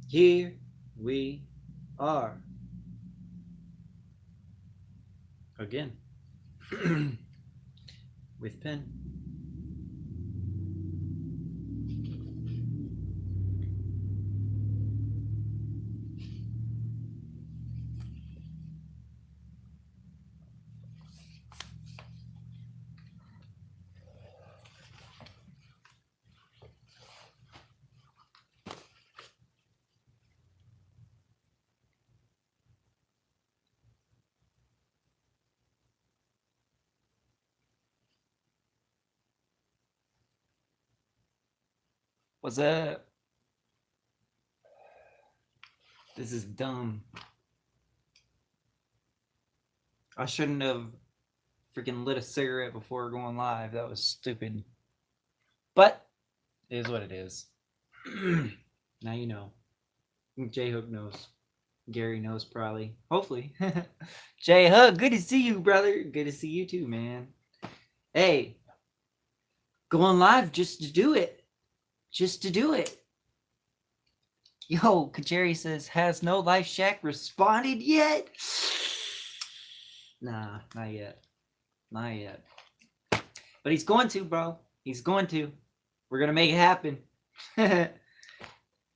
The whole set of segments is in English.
Here we are again with Pen. What's up? This is dumb. I shouldn't have freaking lit a cigarette before going live. That was stupid. But it is what it is. Now you know. J Hook knows. Gary knows probably. Hopefully. J Hook, good to see you, brother. Good to see you too, man. Hey, going live just to do it. Just to do it. Yo, Kacheri says, has No Life Shack responded yet? Nah, not yet. Not yet. But he's going to, bro. He's going to. We're going to make it happen.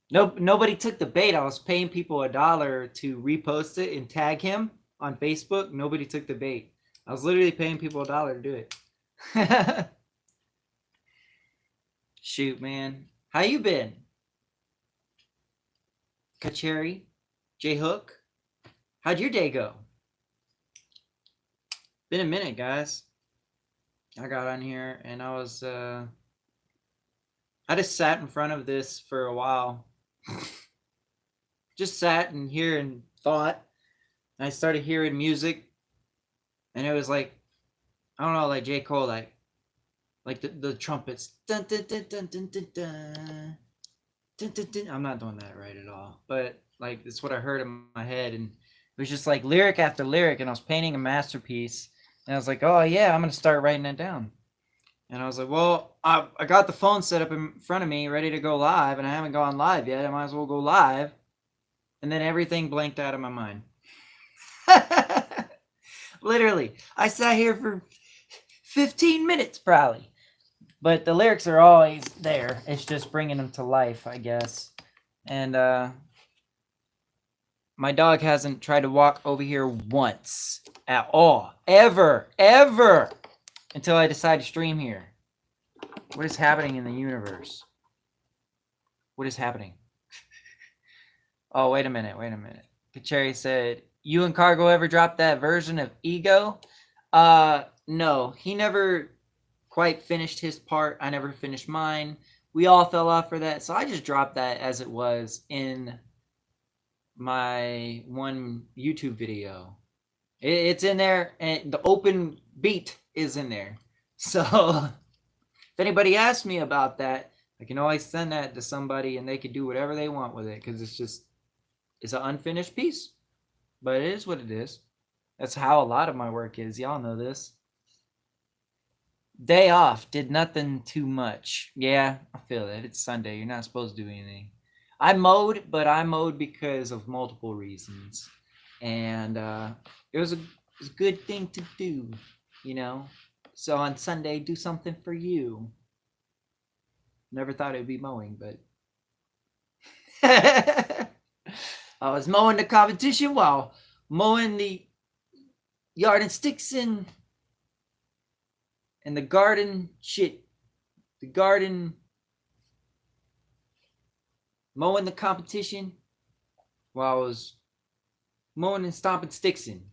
Nobody took the bait. I was paying people $1 to repost it and tag him on Facebook. Nobody took the bait. I was literally paying people $1 to do it. Shoot, man. How you been? Kacheri? J-Hook? How'd your day go? Been a minute, guys. I got on here and I was I just sat in front of this for a while. Just sat in here and thought. And I started hearing music. And it was like, I don't know, like J. Cole, like the trumpets. Dun, dun, dun, dun, dun, dun, dun. Dun, dun, dun. I'm not doing that right at all. But like it's what I heard in my head. And it was just like lyric after lyric. And I was painting a masterpiece. And I was like, oh, yeah, I'm going to start writing it down. And I was like, well, I got the phone set up in front of me, ready to go live, and I haven't gone live yet. I might as well go live. And then everything blanked out of my mind. Literally, I sat here for 15 minutes probably. But the lyrics are always there. It's just bringing them to life, I guess. And my dog hasn't tried to walk over here once at all. Ever. Until I decide to stream here. What is happening in the universe? What is happening? Oh, wait a minute. Kacheri said, you and Cargo ever dropped that version of Ego? No. He never quite finished his part. I never finished mine. We all fell off for that. So I just dropped that as it was in my one YouTube video. It's in there, and the open beat is in there. So if anybody asks me about that, I can always send that to somebody and they can do whatever they want with it because it's an unfinished piece. But it is what it is. That's how a lot of my work is. Y'all know this. Day off. Did nothing too much. Yeah, I feel it. It's Sunday. You're not supposed to do anything. I mowed, but I mowed because of multiple reasons. And it was a good thing to do, you know? So on Sunday, do something for you. Never thought it would be mowing, but... I was mowing the competition while mowing the yard and sticks and the garden shit. The garden... Mowing the competition while I was mowing and stomping sticks in.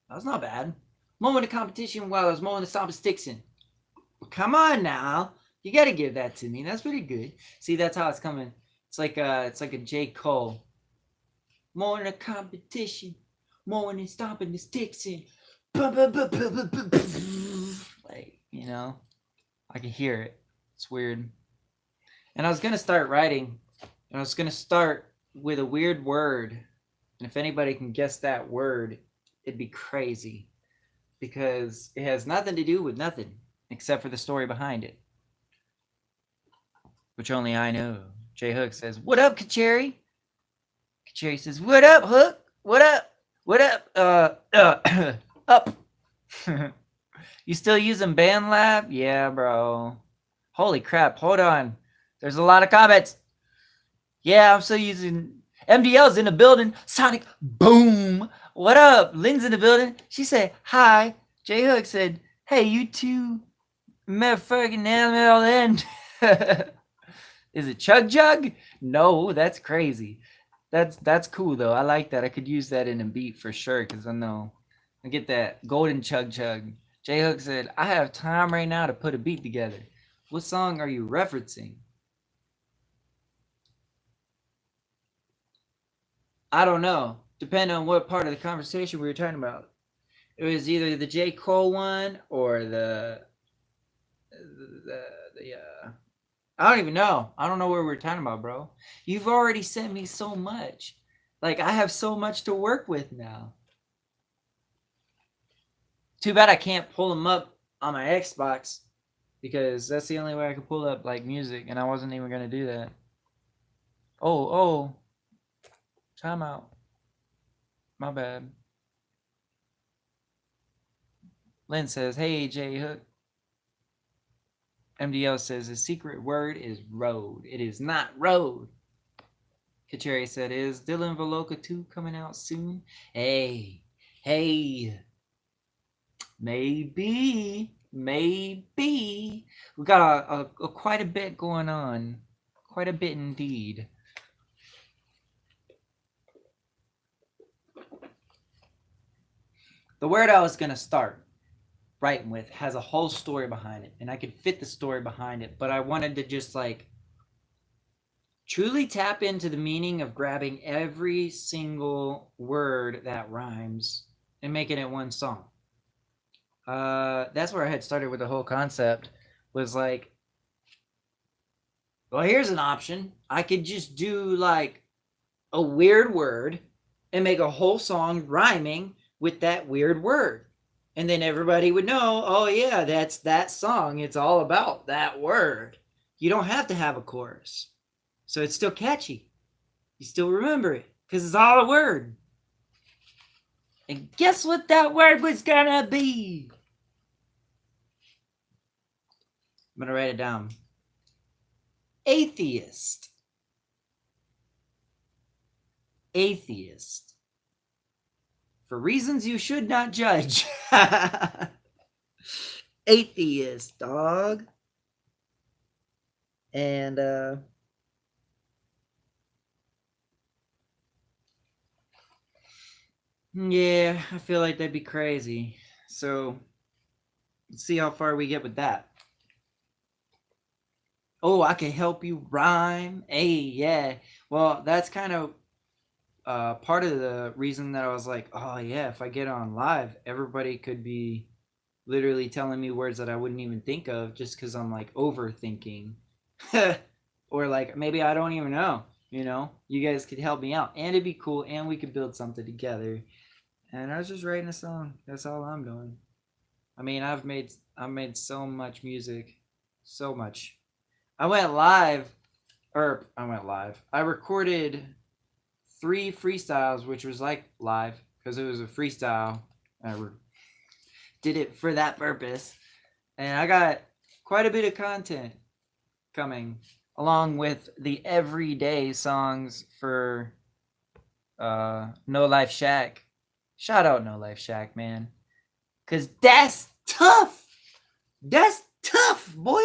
That was not bad. Mowing the competition while I was mowing and stomping sticks in. Well, come on now. You got to give that to me. That's pretty good. See, that's how it's coming. It's like a J. Cole. Mowing the competition. Mowing and stomping the sticks in. Like, you know, I can hear it. It's weird. And I was going to start writing. And I was going to start with a weird word. And if anybody can guess that word, it'd be crazy. Because it has nothing to do with nothing. Except for the story behind it. Which only I know. J Hook says, "What up, Kacheri?" Kacheri says, "What up, Hook? What up? What up? Up." You still using BandLab? Yeah, bro. Holy crap! Hold on. There's a lot of comments. Yeah, I'm still using. MDL's in the building. Sonic Boom. What up? Lynn's in the building. She said hi. J Hook said, "Hey, you two, motherfucking MLN." Is it Chug Jug? No, that's crazy. That's cool though. I like that. I could use that in a beat for sure because I know I get that golden Chug Chug. J Hook said, "I have time right now to put a beat together." What song are you referencing? I don't know. Depending on what part of the conversation we were talking about. It was either the J. Cole one or the I don't even know. I don't know what we're talking about, bro. You've already sent me so much. Like I have so much to work with now. Too bad I can't pull them up on my Xbox because that's the only way I could pull up like music, and I wasn't even gonna do that. Oh, time out. My bad. Lynn says, "Hey, J Hook." MDL says, "The secret word is road. It is not road." Kacheri said, "Is Dylan Voloka 2 coming out soon?" Hey. Maybe. We got a quite a bit going on. Quite a bit indeed. The word I was going to start writing with has a whole story behind it, and I could fit the story behind it, but I wanted to just like truly tap into the meaning of grabbing every single word that rhymes and making it one song. That's where I had started with the whole concept. Was like, well, here's an option. I could just do like a weird word and make a whole song rhyming with that weird word. And then everybody would know, oh yeah, that's that song. It's all about that word. You don't have to have a chorus. So it's still catchy. You still remember it because it's all a word. And guess what that word was gonna be? I'm gonna write it down. Atheist. Atheist. For reasons you should not judge. Atheist, dog. And yeah, I feel like that'd be crazy. So let's see how far we get with that. Oh, I can help you rhyme. Hey, yeah. Well, that's kind of part of the reason that I was like, oh yeah, if I get on live, everybody could be literally telling me words that I wouldn't even think of just because I'm like overthinking. Or like maybe I don't even know. You know, you guys could help me out, and it'd be cool, and we could build something together. And I was just writing a song. That's all I'm doing. I mean, I've made so much music, so much. I went live. I recorded 3 freestyles, which was like live because it was a freestyle. I did it for that purpose, and I got quite a bit of content coming along with the everyday songs for No Life Shack. Shout out No Life Shack, man, cause that's tough. That's tough, boy.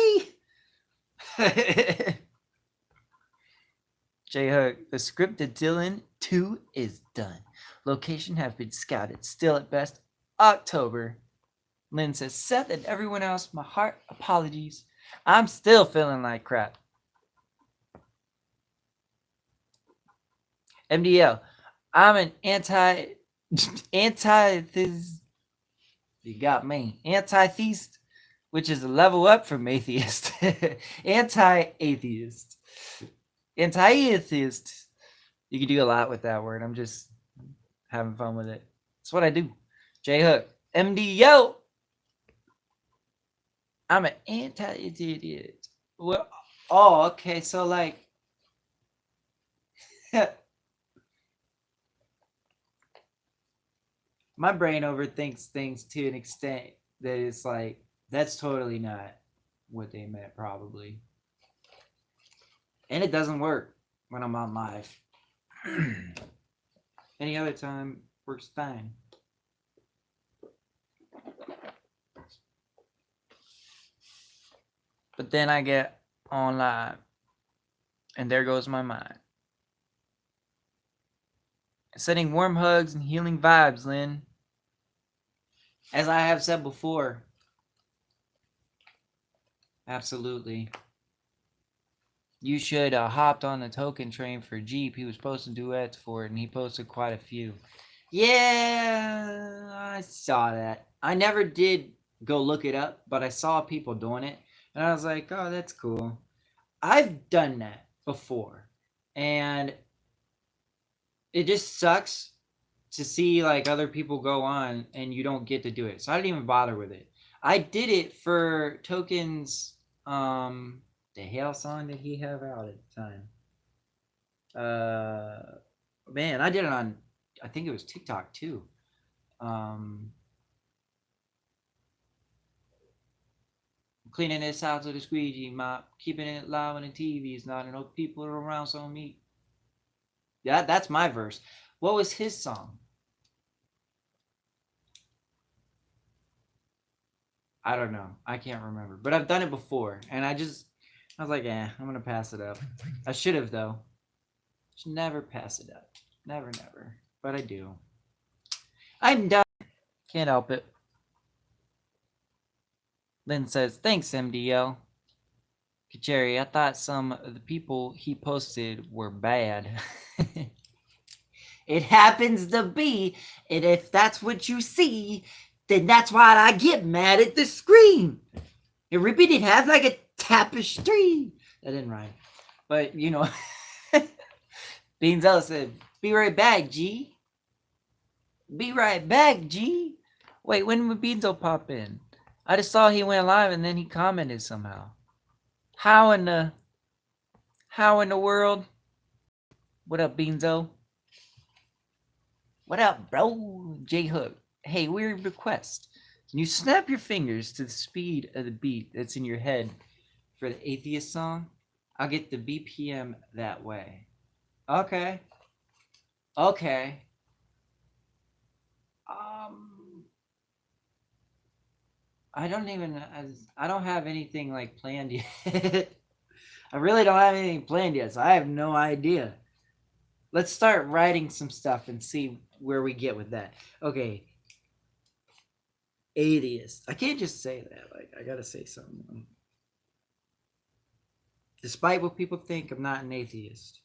J Hook, the script to Dylan 2 is done. Location have been scouted. Still at best, October. Lynn says, "Seth and everyone else, my heart apologies. I'm still feeling like crap." MDL, I'm an anti-theist. You got me. Anti-theist, which is a level up from atheist. Anti-atheist. Anti-atheist. You can do a lot with that word. I'm just having fun with it. That's what I do. J Hook. MDO. I'm an anti-idiot. Well, oh, okay. So like, My brain overthinks things to an extent that it's like that's totally not what they meant, probably, and it doesn't work when I'm on live. Any other time works fine. But then I get on live, and there goes my mind. Sending warm hugs and healing vibes, Lynn. As I have said before, absolutely. You should hopped on the token train for Jeep. He was posting duets for it, and he posted quite a few. Yeah, I saw that. I never did go look it up, but I saw people doing it, and I was like, oh, that's cool. I've done that before, and it just sucks to see like other people go on and you don't get to do it. So I didn't even bother with it. I did it for Token's the Hail song that he have out at the time. Man, I did it on, I think it was TikTok too. Cleaning this house with a squeegee mop, keeping it loud when the TV is not enough people around, so me. Yeah, that's my verse. What was his song? I don't know. I can't remember. But I've done it before, and I was like, I'm gonna pass it up. I should have though. Should never pass it up. Never, never. But I do. I'm done. Can't help it. Lynn says, thanks, MDL. Kacheri, I thought some of the people he posted were bad. It happens to be, and if that's what you see, then that's why I get mad at the screen. It repeated half like a tapestry. That didn't rhyme. But, you know, Beanzel said, be right back, G. Be right back, G. Wait, when would Beanzel pop in? I just saw he went live and then he commented somehow. How in the world? What up, Beanzo? What up, bro? J-Hook. Hey, weird request. Can you snap your fingers to the speed of the beat that's in your head for the Atheist song? I'll get the BPM that way. Okay. Okay. I don't have anything like planned yet. I really don't have anything planned yet, so I have no idea. Let's start writing some stuff and see where we get with that. Okay. Atheist. I can't just say that. Like, I gotta say something. Despite what people think, I'm not an atheist.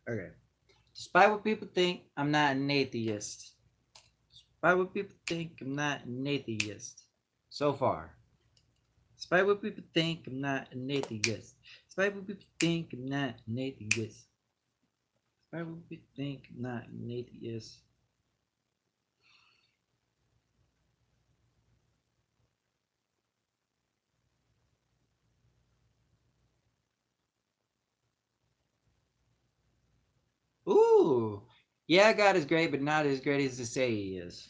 Okay. Despite what people think, I'm not an atheist. Despite what people think, I'm not an atheist. So far. Despite what people think, I'm not an atheist. Despite what people think, I'm not an atheist. Despite what people think, I'm not an atheist. Ooh. Yeah, God is great, but not as great as they say he is.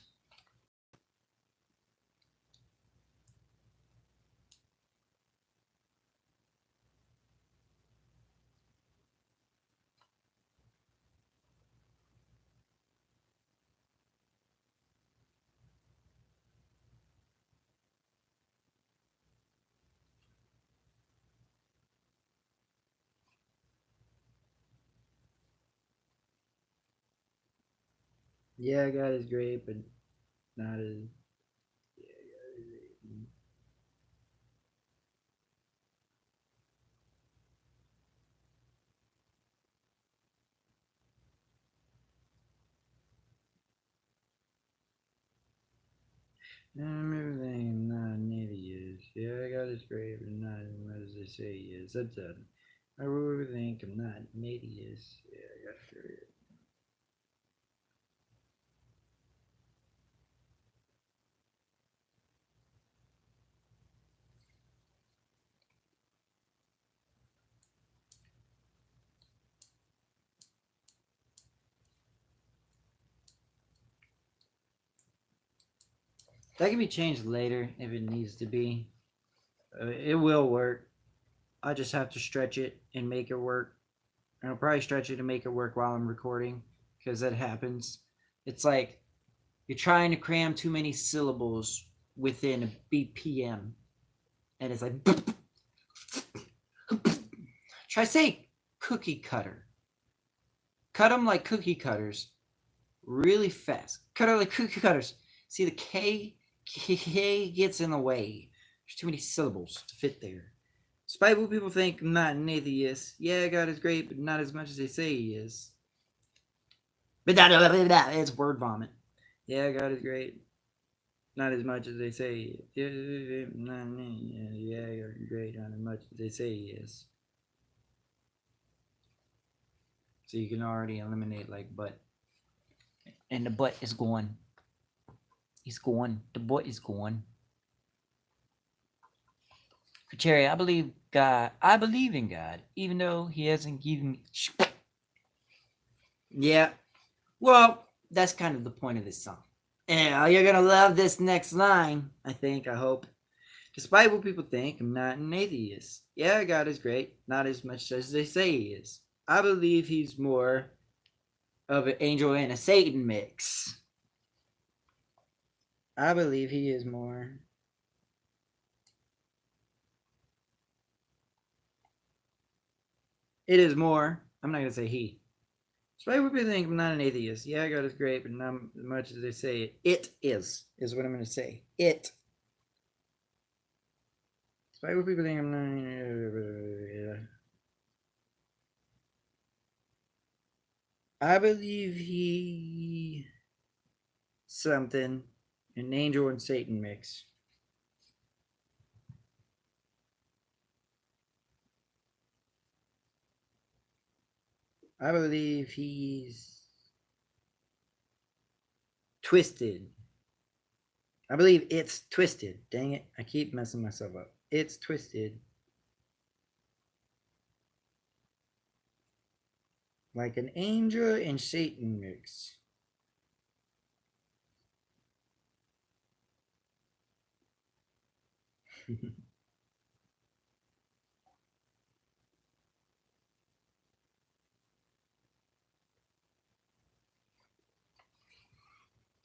Yeah, God is great, but not as. I'm everything I'm not an idiot. Yeah, I got his grave, but not as much as they say he is. That's it. I really think I'm not an idiot. Yeah, I got his grave. That can be changed later if it needs to be. It will work. I just have to stretch it and make it work. And I'll probably stretch it and make it work while I'm recording because that happens. It's like you're trying to cram too many syllables within a BPM, and it's like try say cookie cutter. Cut them like cookie cutters, really fast. Cut them like cookie cutters. See the K gets in the way. There's too many syllables to fit there. Despite what people think, I'm not an atheist. Yeah, God is great, but not as much as they say he is. But it's word vomit. Yeah, God is great. Not as much as they say. Yeah, God is great. Not as much as they say he is. So you can already eliminate like but. And the butt is gone. He's gone. The butt is gone. Cherry, I believe God. I believe in God, even though He hasn't given me. Yeah. Well, that's kind of the point of this song. Yeah, you're gonna love this next line. I think. I hope. Despite what people think, I'm not an atheist. Yeah, God is great. Not as much as they say He is. I believe He's more of an angel and a Satan mix. I believe He is more. It is more. I'm not gonna say He. Despite what people think, I'm not an atheist. Yeah, God is great, but not as much as they say it. It is what I'm gonna say. It. Despite what people think, I'm not. I believe He something, an angel and Satan mix. I believe He's twisted. I believe it's twisted. Dang it. I keep messing myself up. It's twisted. Like an angel and Satan mix.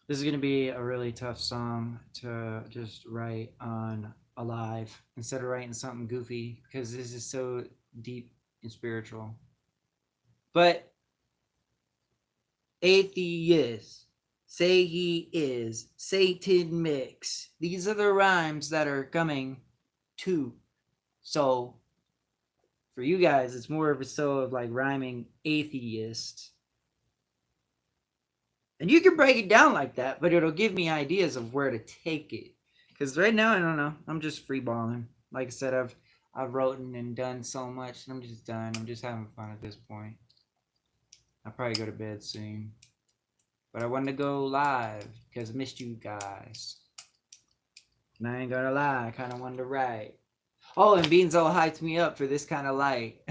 This is going to be a really tough song to just write on Alive instead of writing something goofy because this is so deep and spiritual. But atheist, say he is, Satan mix. These are the rhymes that are coming too. So for you guys, it's more of a so of like rhyming atheist. And you can break it down like that, but it'll give me ideas of where to take it. Because right now, I don't know. I'm just freeballing. Like I said, I've written and done so much, and I'm just done. I'm just having fun at this point. I'll probably go to bed soon. But I wanted to go live because I missed you guys. And I ain't gonna lie, I kind of wanted to write. Oh, and Beanzo hyped me up for this kind of light.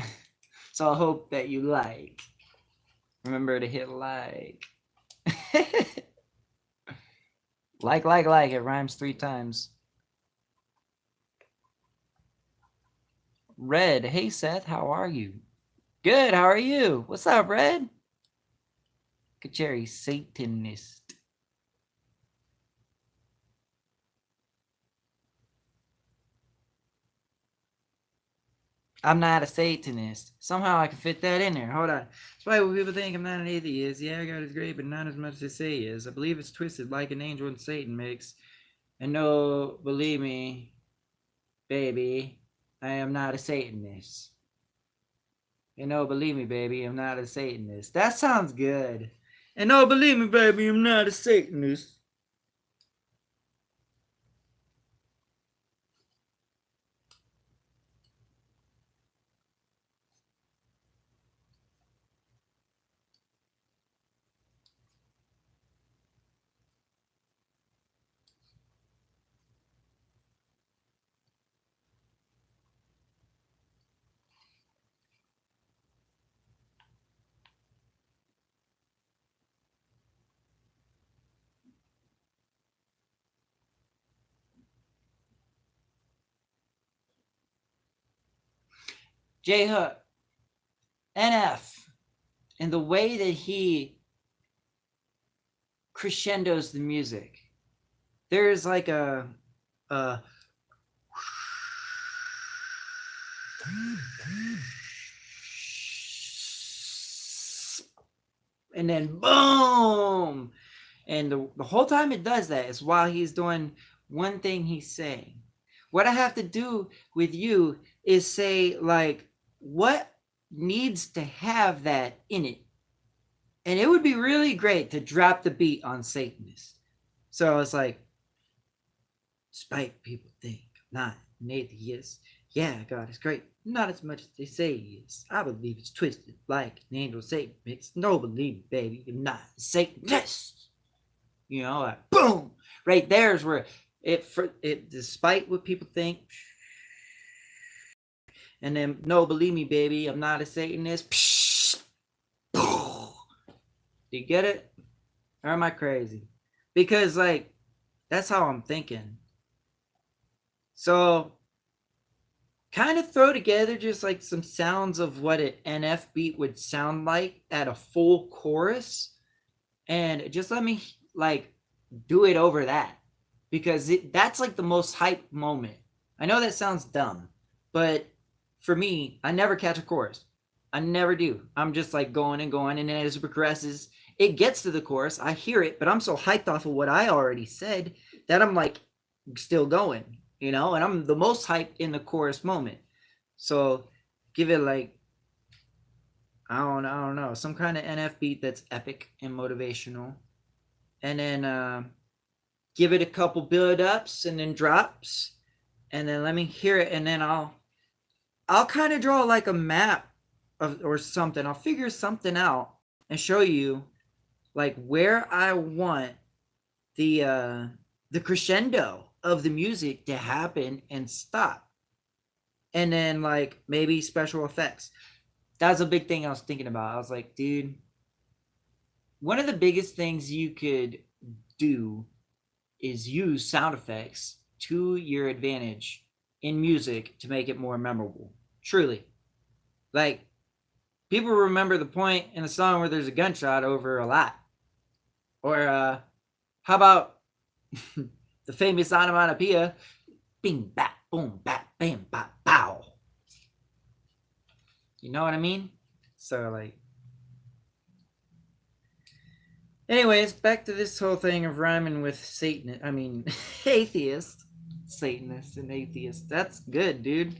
So I hope that you like. Remember to hit like. Like. It rhymes 3 times. Red. Hey, Seth. How are you? Good. How are you? What's up, Red? Kacheri, Satanist. I'm not a Satanist. Somehow I can fit that in there. Hold on. Despite what people think, I'm not an atheist. Yeah, God is great, but not as much as they say he is. I believe it's twisted like an angel and Satan mix. And no, believe me, baby, I am not a Satanist. And no, believe me, baby, I'm not a Satanist. That sounds good. And no, believe me, baby, I'm not a Satanist. J Hook, NF, and the way that he crescendos the music. There's like a and then boom. And the whole time it does that is while he's doing one thing he's saying. What I have to do with you is say, like, what needs to have that in it? And it would be really great to drop the beat on Satanist. So it's like, despite people think I'm not an atheist, yeah, God is great. Not as much as they say he is. I believe it's twisted like an angel Satan makes. No, believe me, baby, I'm not a Satanist. You know, like boom, right there is where it despite what people think, and then no, believe me, baby, I'm not a Satanist. Do you get it? Or am I crazy? Because like that's how I'm thinking. So kind of throw together just like some sounds of what an NF beat would sound like at a full chorus, and just let me like do it over that, because that's like the most hype moment. I know that sounds dumb, but for me, I never catch a chorus. I never do. I'm just like going and going, and then as it progresses, it gets to the chorus. I hear it, but I'm so hyped off of what I already said that I'm like still going, you know, and I'm the most hyped in the chorus moment. So give it like I don't know, some kind of NF beat that's epic and motivational, and then give it a couple build ups and then drops, and then let me hear it, and then I'll kind of draw like a map of or something. I'll figure something out and show you like where I want the crescendo of the music to happen and stop. And then like maybe special effects. That was a big thing I was thinking about. I was like, dude, one of the biggest things you could do is use sound effects to your advantage in music to make it more memorable. Truly. Like, people remember the point in a song where there's a gunshot over a lot. Or how about the famous onomatopoeia, bing, bap, boom, bap, bam, bap, pow. You know what I mean? So, like, anyways, back to this whole thing of rhyming with Satan. I mean, atheist. Satanist and atheist. That's good, dude.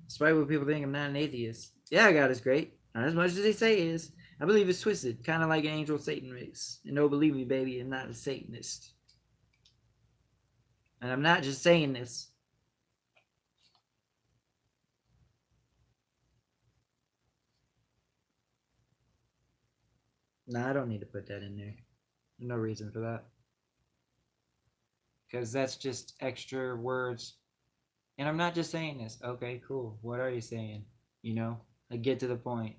Despite what people think, I'm not an atheist. Yeah, God is great. Not as much as they say he is. I believe it's twisted, kind of like an angel Satan race. And no, believe me, baby, I'm not a Satanist. And I'm not just saying this. No, I don't need to put that in there. No reason for that. Because that's just extra words. And I'm not just saying this. Okay, cool. What are you saying? You know? Like, get to the point.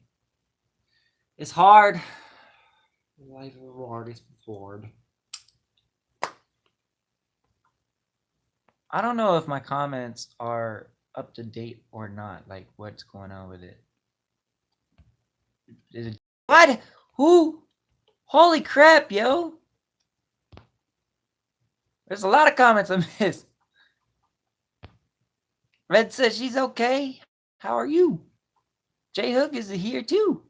It's hard. Life of a artist hard. I don't know if my comments are up to date or not. Like, what's going on with it? Is it what? Who? Holy crap, yo! There's a lot of comments I missed. Red says she's okay. How are you? J Hook is here too.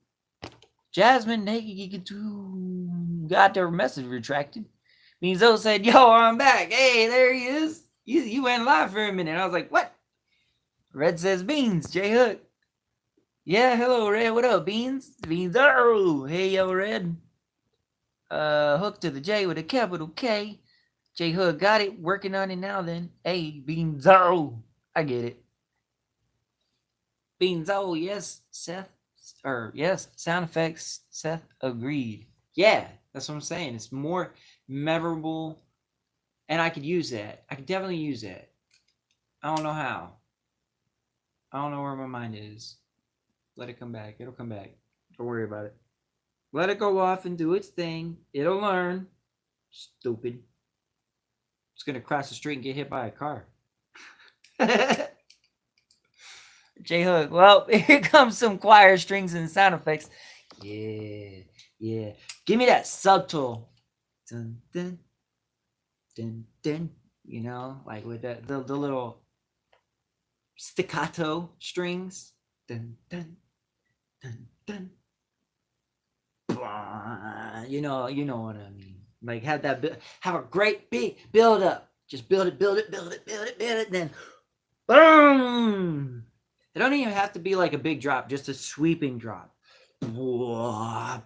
Jasmine, hey, you got their message retracted. Mizo said, yo, I'm back. Hey, there he is. You went live for a minute. I was like, what? Red says beans, J Hook. Yeah, hello, Red. What up, beans? Beans. Oh, hey, yo, Red. Hook to the J with a capital K. J Hook got it. Working on it now then. Hey, beans. Oh, I get it. Beans. Oh, yes, Seth. Or yes, sound effects. Seth agreed. Yeah, that's what I'm saying. It's more memorable, and I could use that. I could definitely use that. I don't know how. I don't know where my mind is. Let it come back. It'll come back. Don't worry about it. Let it go off and do its thing. It'll learn. Stupid. It's gonna cross the street and get hit by a car. J-Hook. Well, here comes some choir strings and sound effects. Yeah, yeah. Give me that subtle. Dun, dun, dun, dun. You know, like with the little staccato strings. Dun, dun, dun, dun. You know what I mean. Like have have a great big build up. Just build it, build it, build it, build it, build it, then boom. It don't even have to be like a big drop, just a sweeping drop. You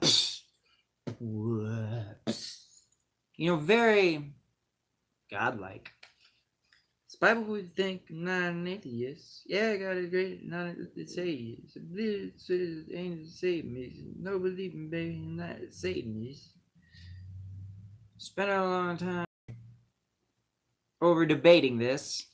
know, very godlike. This Bible would think not an atheist. Yeah, I got a great not a Satanist. This ain't a Satanist. No believing baby not a Satanist. Spent a long time over debating this.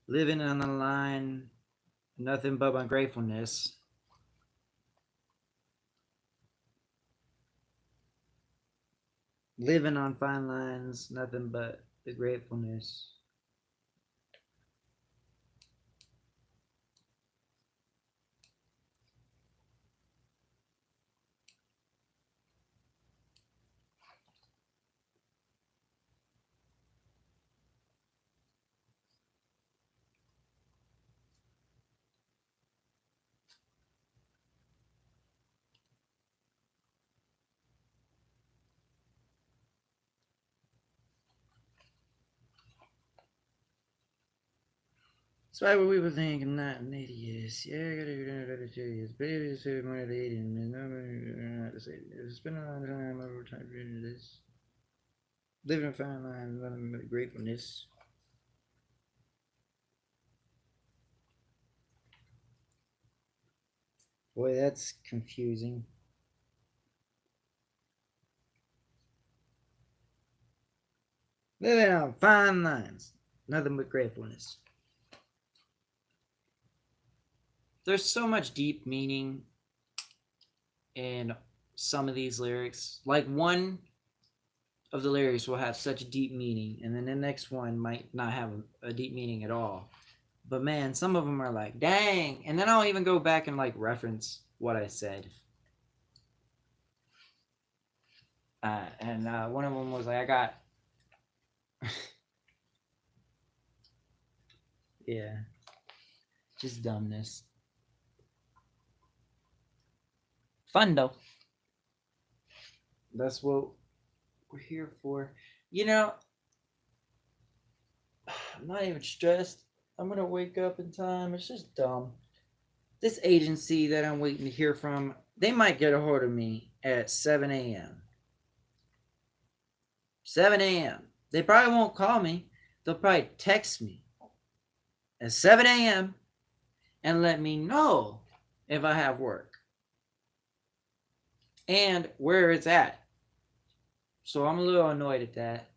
Living on the line, nothing but ungratefulness. Living on fine lines, nothing but the gratefulness. That's why we were thinking not an atheist. Yeah, I gotta go to serious. Baby, so money lady, and not to say it's been a long time over time doing this. Living a fine line, nothing but gratefulness. Boy, that's confusing. Living on fine lines, nothing but gratefulness. There's so much deep meaning in some of these lyrics. Like one of the lyrics will have such deep meaning, and then the next one might not have a deep meaning at all. But man, some of them are like, dang. And then I'll even go back and like reference what I said. And one of them was like, I got. Yeah. Just dumbness. Fun though. That's what we're here for. You know, I'm not even stressed. I'm gonna wake up in time. It's just dumb. This agency that I'm waiting to hear from, they might get a hold of me at 7 a.m. 7 a.m. They probably won't call me. They'll probably text me at 7 a.m. and let me know if I have work and where it's at. So I'm a little annoyed at that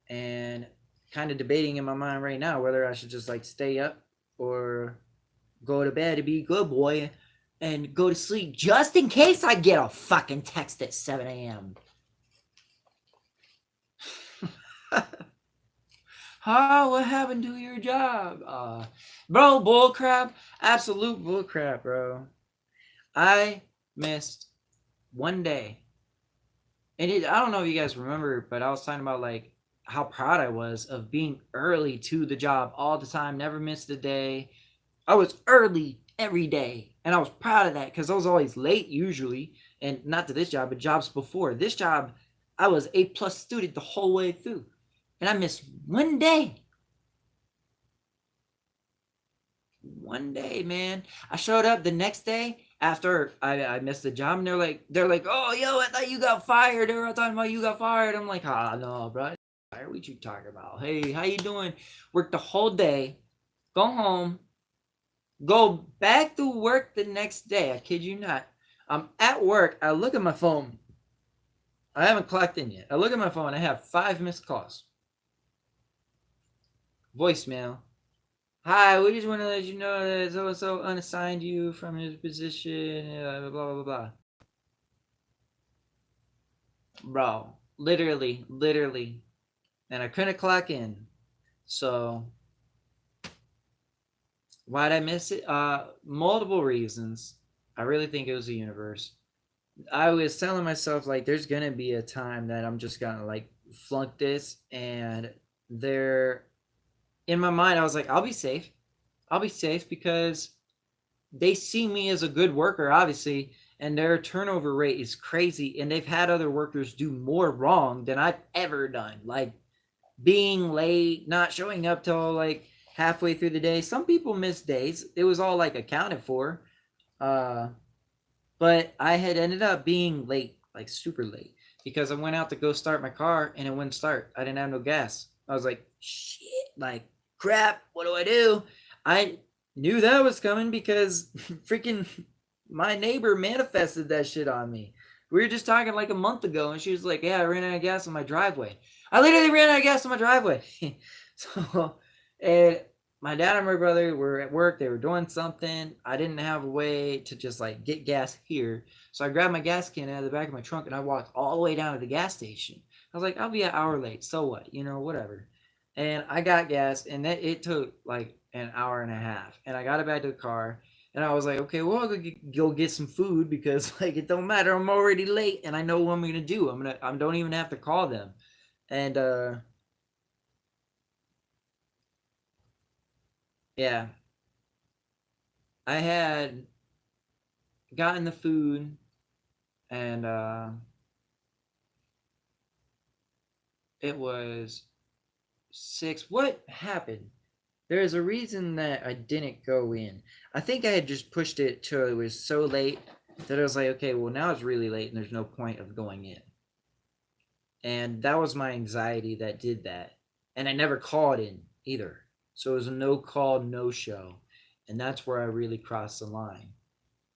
and kind of debating in my mind right now whether I should just like stay up or go to bed to be a good boy and go to sleep just in case I get a fucking text at 7 a.m. Oh, what happened to your job? Bro, bullcrap. Absolute bullcrap, bro. I missed one day. And I don't know if you guys remember, but I was talking about like how proud I was of being early to the job all the time, never missed a day. I was early every day. And I was proud of that because I was always late usually. And not to this job, but jobs before. This job, I was A+ student the whole way through. And I missed one day. One day, man. I showed up the next day after I missed the job, and they're like, oh, yo, I thought you got fired. They were talking about you got fired. I'm like, no, bro. What you talking about? Hey, how you doing? Work the whole day, go home, Go back to work the next day. I kid you not. I'm at work. I look at my phone. I haven't clocked in yet. I look at my phone. I have 5 missed calls. Voicemail. Hi, we just want to let you know that so and so unassigned you from his position. Blah blah blah blah. Bro, literally, and I couldn't clock in. So why'd I miss it? Multiple reasons. I really think it was the universe. I was telling myself like there's gonna be a time that I'm just gonna like flunk this, and there in my mind I was like, I'll be safe. I'll be safe because they see me as a good worker, obviously, and their turnover rate is crazy, and they've had other workers do more wrong than I've ever done. Like being late, not showing up till like halfway through the day. Some people miss days. It was all like accounted for. Uh but I had ended up being late, like super late, because I went out to go start my car and it wouldn't start. I didn't have no gas. I was like, shit, like crap, what do I do? I knew that was coming because freaking my neighbor manifested that shit on me. We were just talking like a month ago and she was like, yeah, I ran out of gas on my driveway. I literally ran out of gas on my driveway. So, and my dad and my brother were at work. They were doing something. I didn't have a way to just like get gas here. So I grabbed my gas can out of the back of my trunk and I walked all the way down to the gas station. I was like, I'll be an hour late. So what? You know, whatever. And I got gas and it took like an hour and a half. And I got it back to the car. And I was like, okay, well, I'll go get some food because like it don't matter. I'm already late and I know what I'm gonna do. I don't even have to call them. And yeah, I had gotten the food and it was 6. What happened? There's a reason that I didn't go in. I think I had just pushed it till it was so late that I was like, okay, well now it's really late and there's no point of going in. And that was my anxiety that did that. And I never called in either. So it was a no call, no show. And that's where I really crossed the line.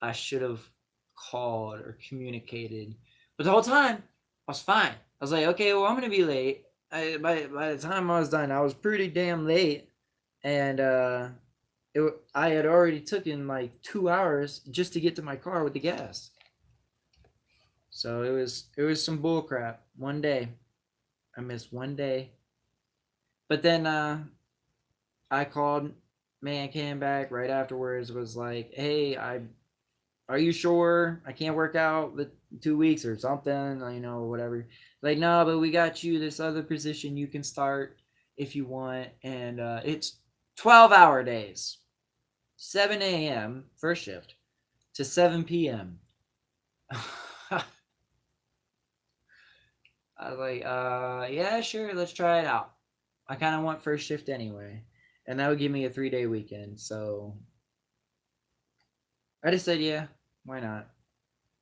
I should have called or communicated. But the whole time, I was fine. I was like, okay, well, I'm going to be late. By the time I was done, I was pretty damn late. And I had already taken like 2 hours just to get to my car with the gas. So it was some bull crap. One day. I missed one day. But then I called, man came back right afterwards, was like, hey, are you sure I can't work out the 2 weeks or something, whatever. Like, no, but we got you this other position you can start if you want. And it's 12-hour days, 7 a.m. first shift to 7 p.m. I was like, yeah, sure, let's try it out. I kind of want first shift anyway. And that would give me a 3-day weekend. So I just said, yeah, why not?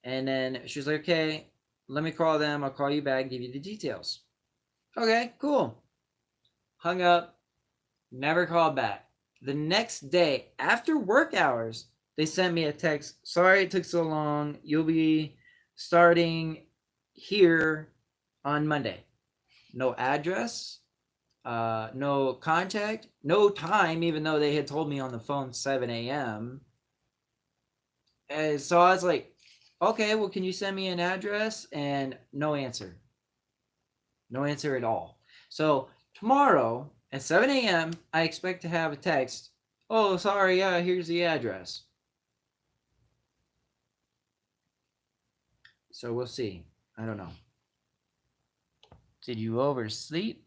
And then she was like, okay, let me call them. I'll call you back, give you the details. Okay, cool. Hung up, never called back. The next day, after work hours, they sent me a text. Sorry it took so long. You'll be starting here on Monday. No address, no contact, no time, even though they had told me on the phone 7 a.m. And so I was like, okay, well, can you send me an address? And no answer. No answer at all. So tomorrow at 7 a.m., I expect to have a text. Oh, sorry, yeah, here's the address. So we'll see. I don't know. Did you oversleep?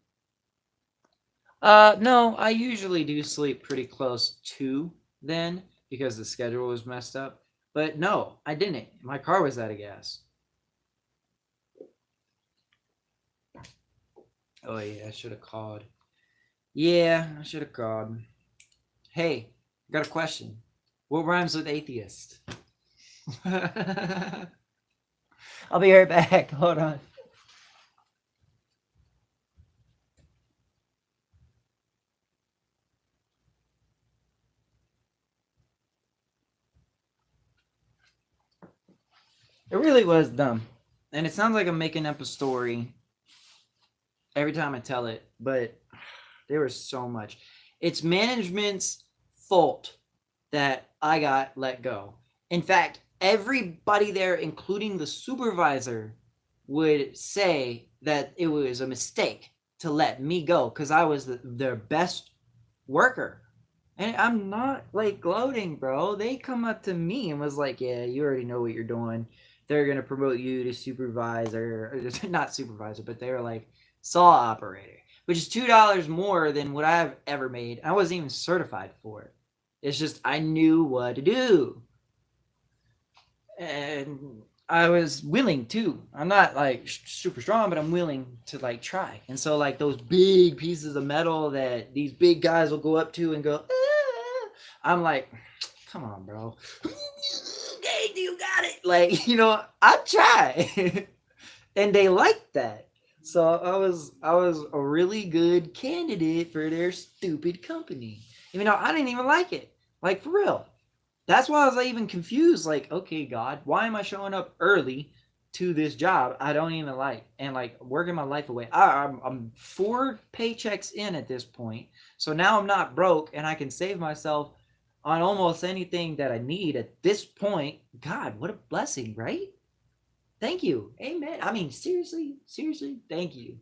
No, I usually do sleep pretty close to then because the schedule was messed up. But no, I didn't. My car was out of gas. Oh yeah, I should have called. Yeah, I should have called. Hey, got a question. What rhymes with atheist? I'll be right back. Hold on. It really was dumb. And it sounds like I'm making up a story every time I tell it, but there was so much. It's management's fault that I got let go. In fact, everybody there, including the supervisor, would say that it was a mistake to let me go because I was their best worker. And I'm not like gloating, bro. They come up to me and was like, "Yeah, you already know what you're doing. They're gonna promote you to supervisor, not supervisor, but they were like saw operator, which is $2 more than what I've ever made. I wasn't even certified for it. It's just I knew what to do, and I was willing to. I'm not like super strong, but I'm willing to like try. And so like those big pieces of metal that these big guys will go up to and go, ah, I'm like, come on, bro. Hey, you got it. Like, I try. And they liked that. So I was a really good candidate for their stupid company. Even though I didn't even like it. Like for real. That's why I was like, even confused. Like, okay, God, why am I showing up early to this job I don't even like and like working my life away? I'm 4 paychecks in at this point, so now I'm not broke and I can save myself on almost anything that I need at this point. God, what a blessing, right? Thank you, amen. I mean, seriously, thank you.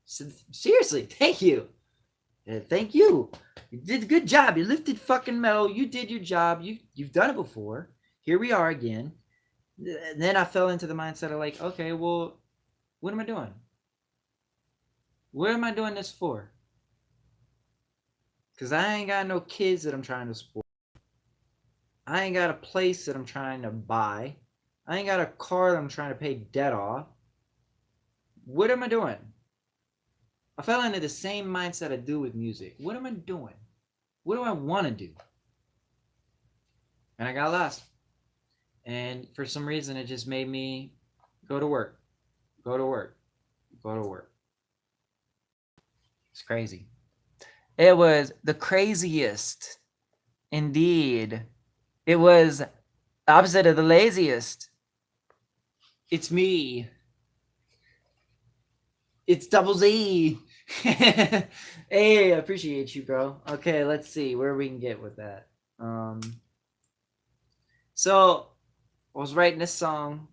Seriously, thank you. Thank you. You did a good job. You lifted fucking metal. You did your job. You've done it before. Here we are again. And then I fell into the mindset of like, okay, well, what am I doing? What am I doing this for? Because I ain't got no kids that I'm trying to support. I ain't got a place that I'm trying to buy. I ain't got a car that I'm trying to pay debt off. What am I doing? I fell into the same mindset I do with music. What am I doing? What do I want to do? And I got lost. And for some reason, it just made me go to work, go to work, go to work. It's crazy. It was the craziest. Indeed. It was opposite of the laziest. It's me. It's Double Z. Hey, I appreciate you, bro. Okay, let's see where we can get with that. So I was writing this song.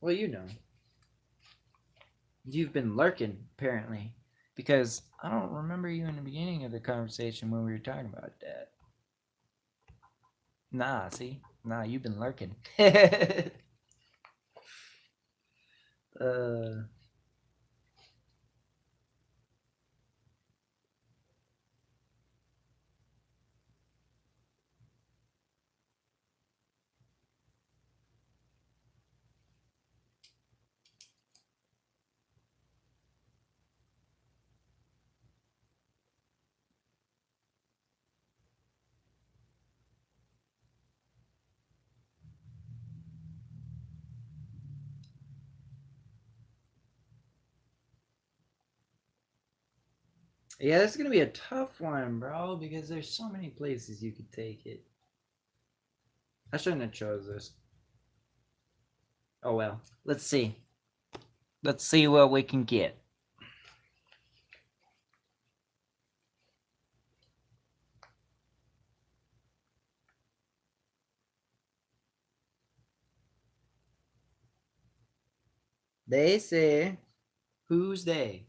Well, you've been lurking apparently, because I don't remember you in the beginning of the conversation when we were talking about that. Nah, see, you've been lurking. uh, yeah, this is gonna be a tough one, bro, because there's so many places you could take it. I shouldn't have chose this. Oh well. Let's see. Let's see what we can get. They say, who's they?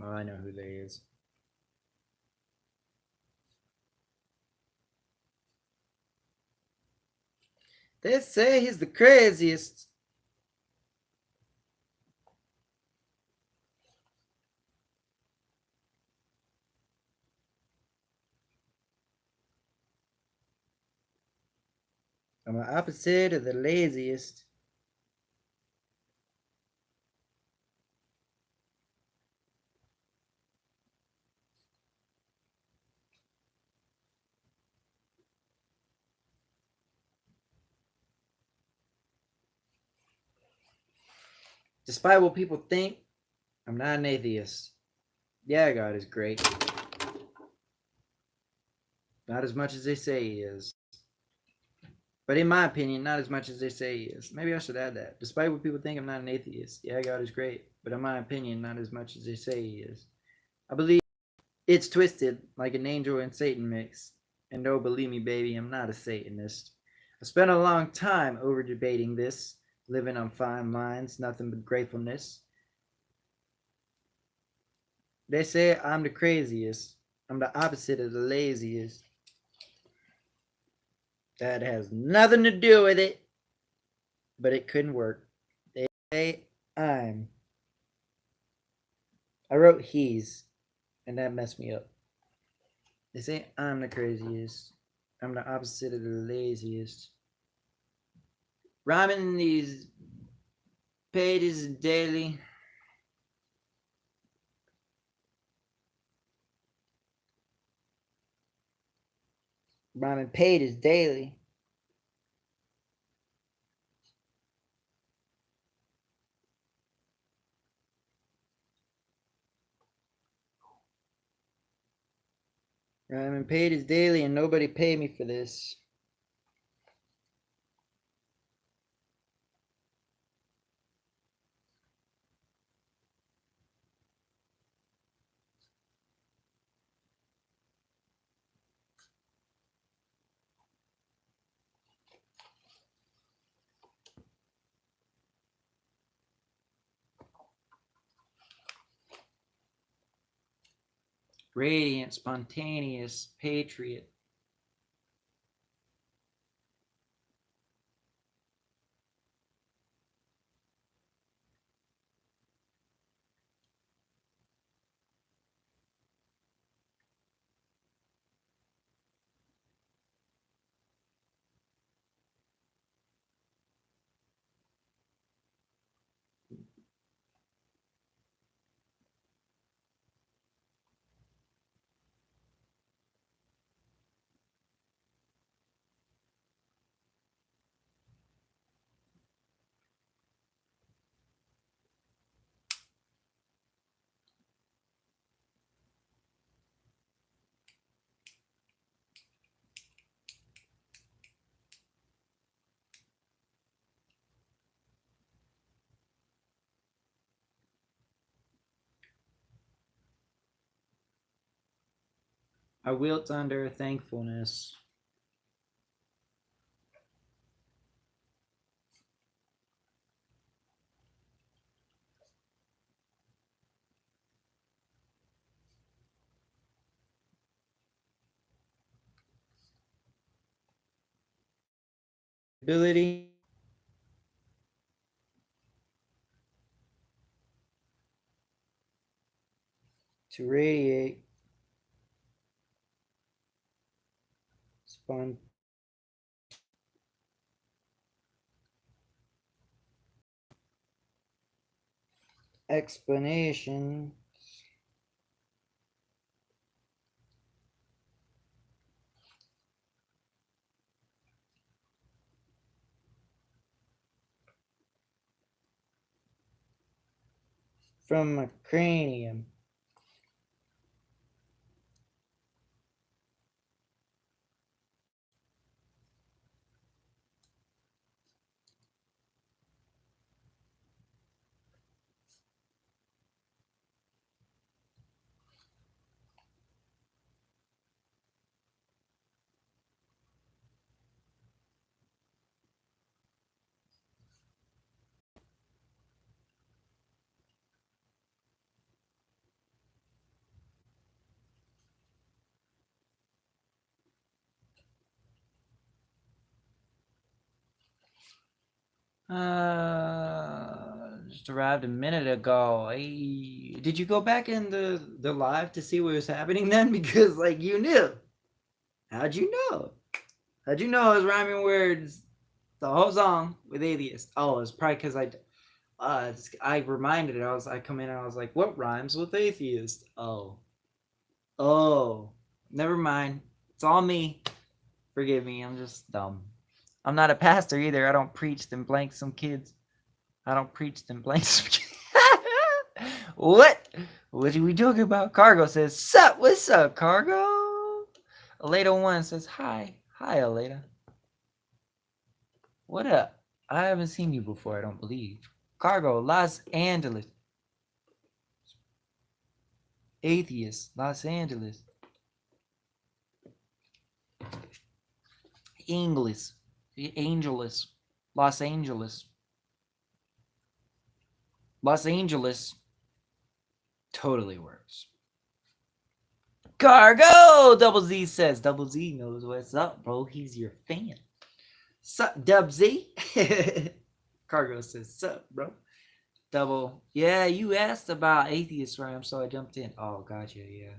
Oh, I know who they is. They say he's the craziest. I'm the opposite of the laziest. Despite what people think, I'm not an atheist. Yeah, God is great. Not as much as they say he is. But in my opinion, not as much as they say he is. Maybe I should add that. Despite what people think, I'm not an atheist. Yeah, God is great. But in my opinion, not as much as they say he is. I believe it's twisted like an angel and Satan mix. And no, believe me, baby, I'm not a Satanist. I spent a long time over debating this, living on fine lines, nothing but gratefulness. They say I'm the craziest. I'm the opposite of the laziest. That has nothing to do with it, but it couldn't work. They say I'm. I wrote he's, and that messed me up. They say I'm the craziest. I'm the opposite of the laziest. Rhyming these pages daily. Rhyming pages daily. Rhyming pages daily, and nobody paid me for this. Radiant, spontaneous, patriot. I wilt under thankfulness. Ability to radiate spon- explanation from a cranium. Just arrived a minute ago. Hey, did you go back in the live to see what was happening then? Because like you knew. How'd you know? How'd you know I was rhyming words the whole song with atheist? Oh, it's probably because I reminded it. I come in and I was like, what rhymes with atheist? Oh, never mind. It's all me. Forgive me. I'm just dumb. I'm not a pastor either. I don't preach them blank some kids. I don't preach them blank some kids. What? What are we talking about? Cargo says, sup? What's up, Cargo? Aleda1 says, hi. Hi, Aleda. What up? I haven't seen you before, I don't believe. Cargo, Los Angeles. Atheist, Los Angeles. English. Angeles. Los Angeles. Los Angeles. Totally works. Cargo! Double Z says. Double Z knows what's up, bro. He's your fan. Sup, Dub Z? Cargo says, sup, bro. Double. Yeah, you asked about atheist rhyme, so I jumped in. Oh, gotcha, yeah.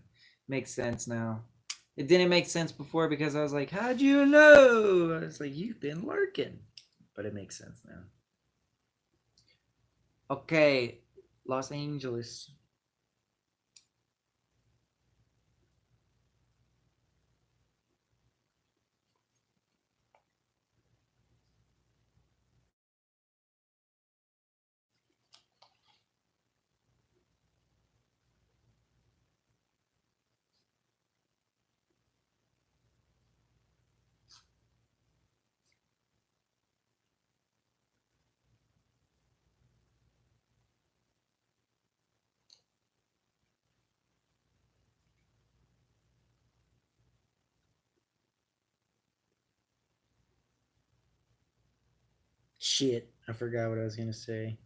Makes sense now. It didn't make sense before because I was like, how'd you know? I was like, you've been lurking. But it makes sense now. Okay, Los Angeles. Shit, I forgot what I was gonna say.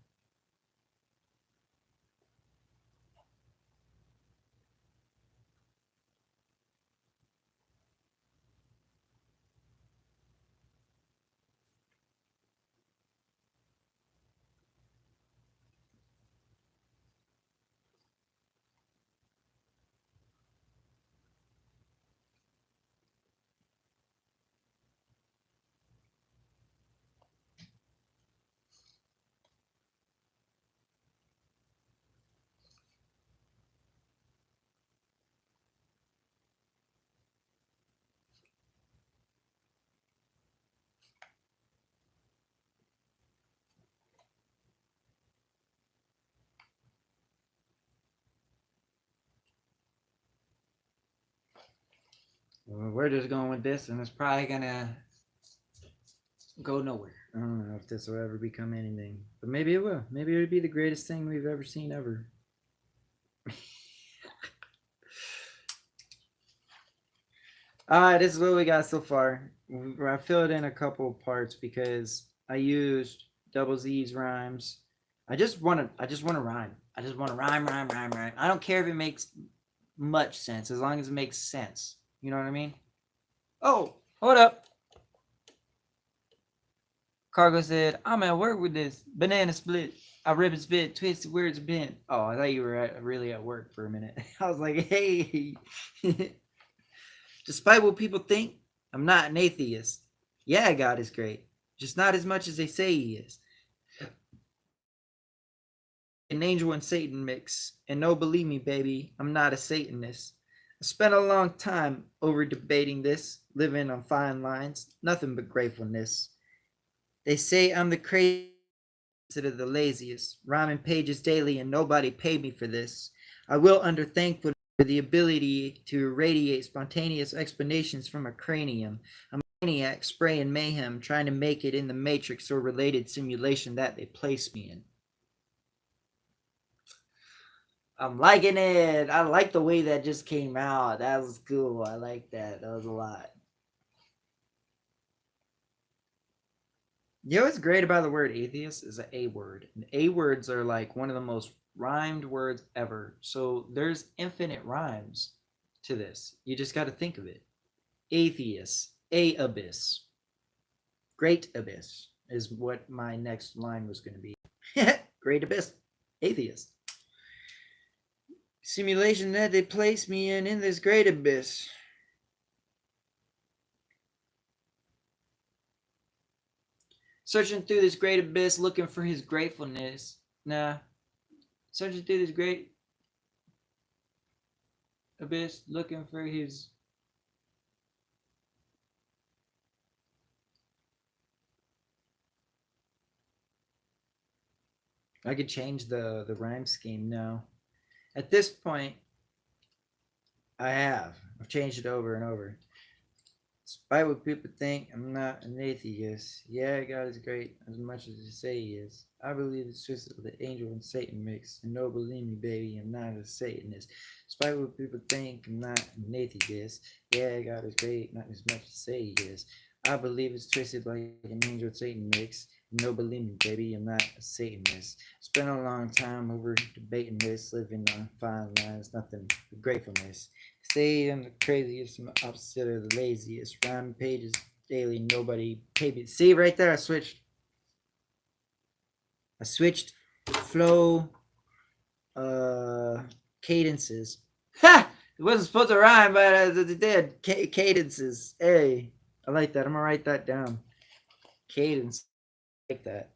Well, we're just going with this, and it's probably gonna go nowhere. I don't know if this will ever become anything, but maybe it will. Maybe it'll be the greatest thing we've ever seen ever. This is what we got so far. I filled in a couple parts because I used Double Z's rhymes. I just want to rhyme. I just want to rhyme. I don't care if it makes much sense as long as it makes sense. You know what I mean? Oh, hold up. Cargo said, I'm at work with this. Banana split. I rip and spit. Twisted words bent. Oh, I thought you were really at work for a minute. I was like, hey. Despite what people think, I'm not an atheist. Yeah, God is great. Just not as much as they say he is. An angel and Satan mix. And no, believe me, baby, I'm not a Satanist. I spent a long time over debating this, living on fine lines, nothing but gratefulness. They say I'm the craziest, the laziest, rhyming pages daily, and nobody paid me for this. I will under thankfulness for the ability to irradiate spontaneous explanations from a cranium. I'm a maniac spraying mayhem, trying to make it in the matrix or related simulation that they place me in. I'm liking it. I like the way that just came out. That was cool. I like that. That was a lot. You know what's great about the word atheist is an A word. And A words are like one of the most rhymed words ever. So there's infinite rhymes to this. You just got to think of it. Atheist, a abyss, great abyss is what my next line was going to be. Great abyss, atheist. Simulation that they place me in this great abyss. Searching through this great abyss, looking for his gratefulness. Nah. Searching through this great abyss, looking for his. I could change the rhyme scheme now. At this point, I have. I've changed it over and over. Despite what people think, I'm not an atheist. Yeah, God is great as much as you say he is. I believe it's twisted with the angel and Satan mix. And no, believe me, baby, I'm not a Satanist. Despite what people think, I'm not an atheist. Yeah, God is great, not as much as say he is. I believe it's twisted like an angel and Satan mix. And no, believe me, baby, I'm not a Satanist. Spent a long time over debating this, living on fine lines, nothing but gratefulness. Say I'm the craziest, I'm the opposite of the laziest. Rhyme pages daily, nobody paid me. See right there, I switched flow cadences. Ha! It wasn't supposed to rhyme, but it did. Cadences. Hey, I like that. I'm gonna write that down. Cadence. I like that.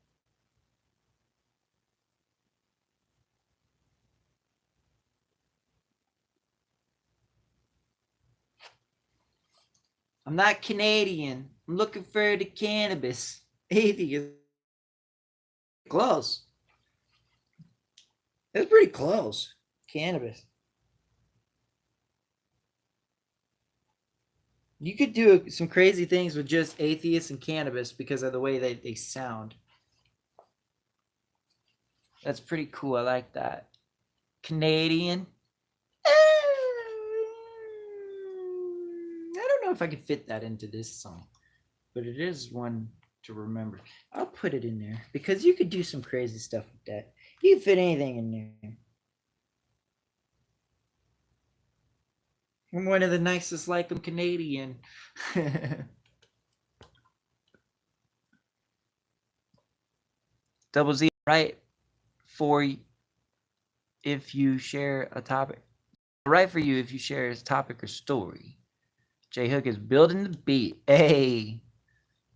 I'm not Canadian. I'm looking for the cannabis. Atheist. Close. It's pretty close. Cannabis. You could do some crazy things with just atheists and cannabis because of the way they sound. That's pretty cool. I like that. Canadian. I don't know if I could fit that into this song, but it is one to remember. I'll put it in there because you could do some crazy stuff with that. You can fit anything in there. I'm one of the nicest like them Canadian. Double Z, right? For if you share a topic, right for you if you share a topic or story. J Hook is building the beat. Hey,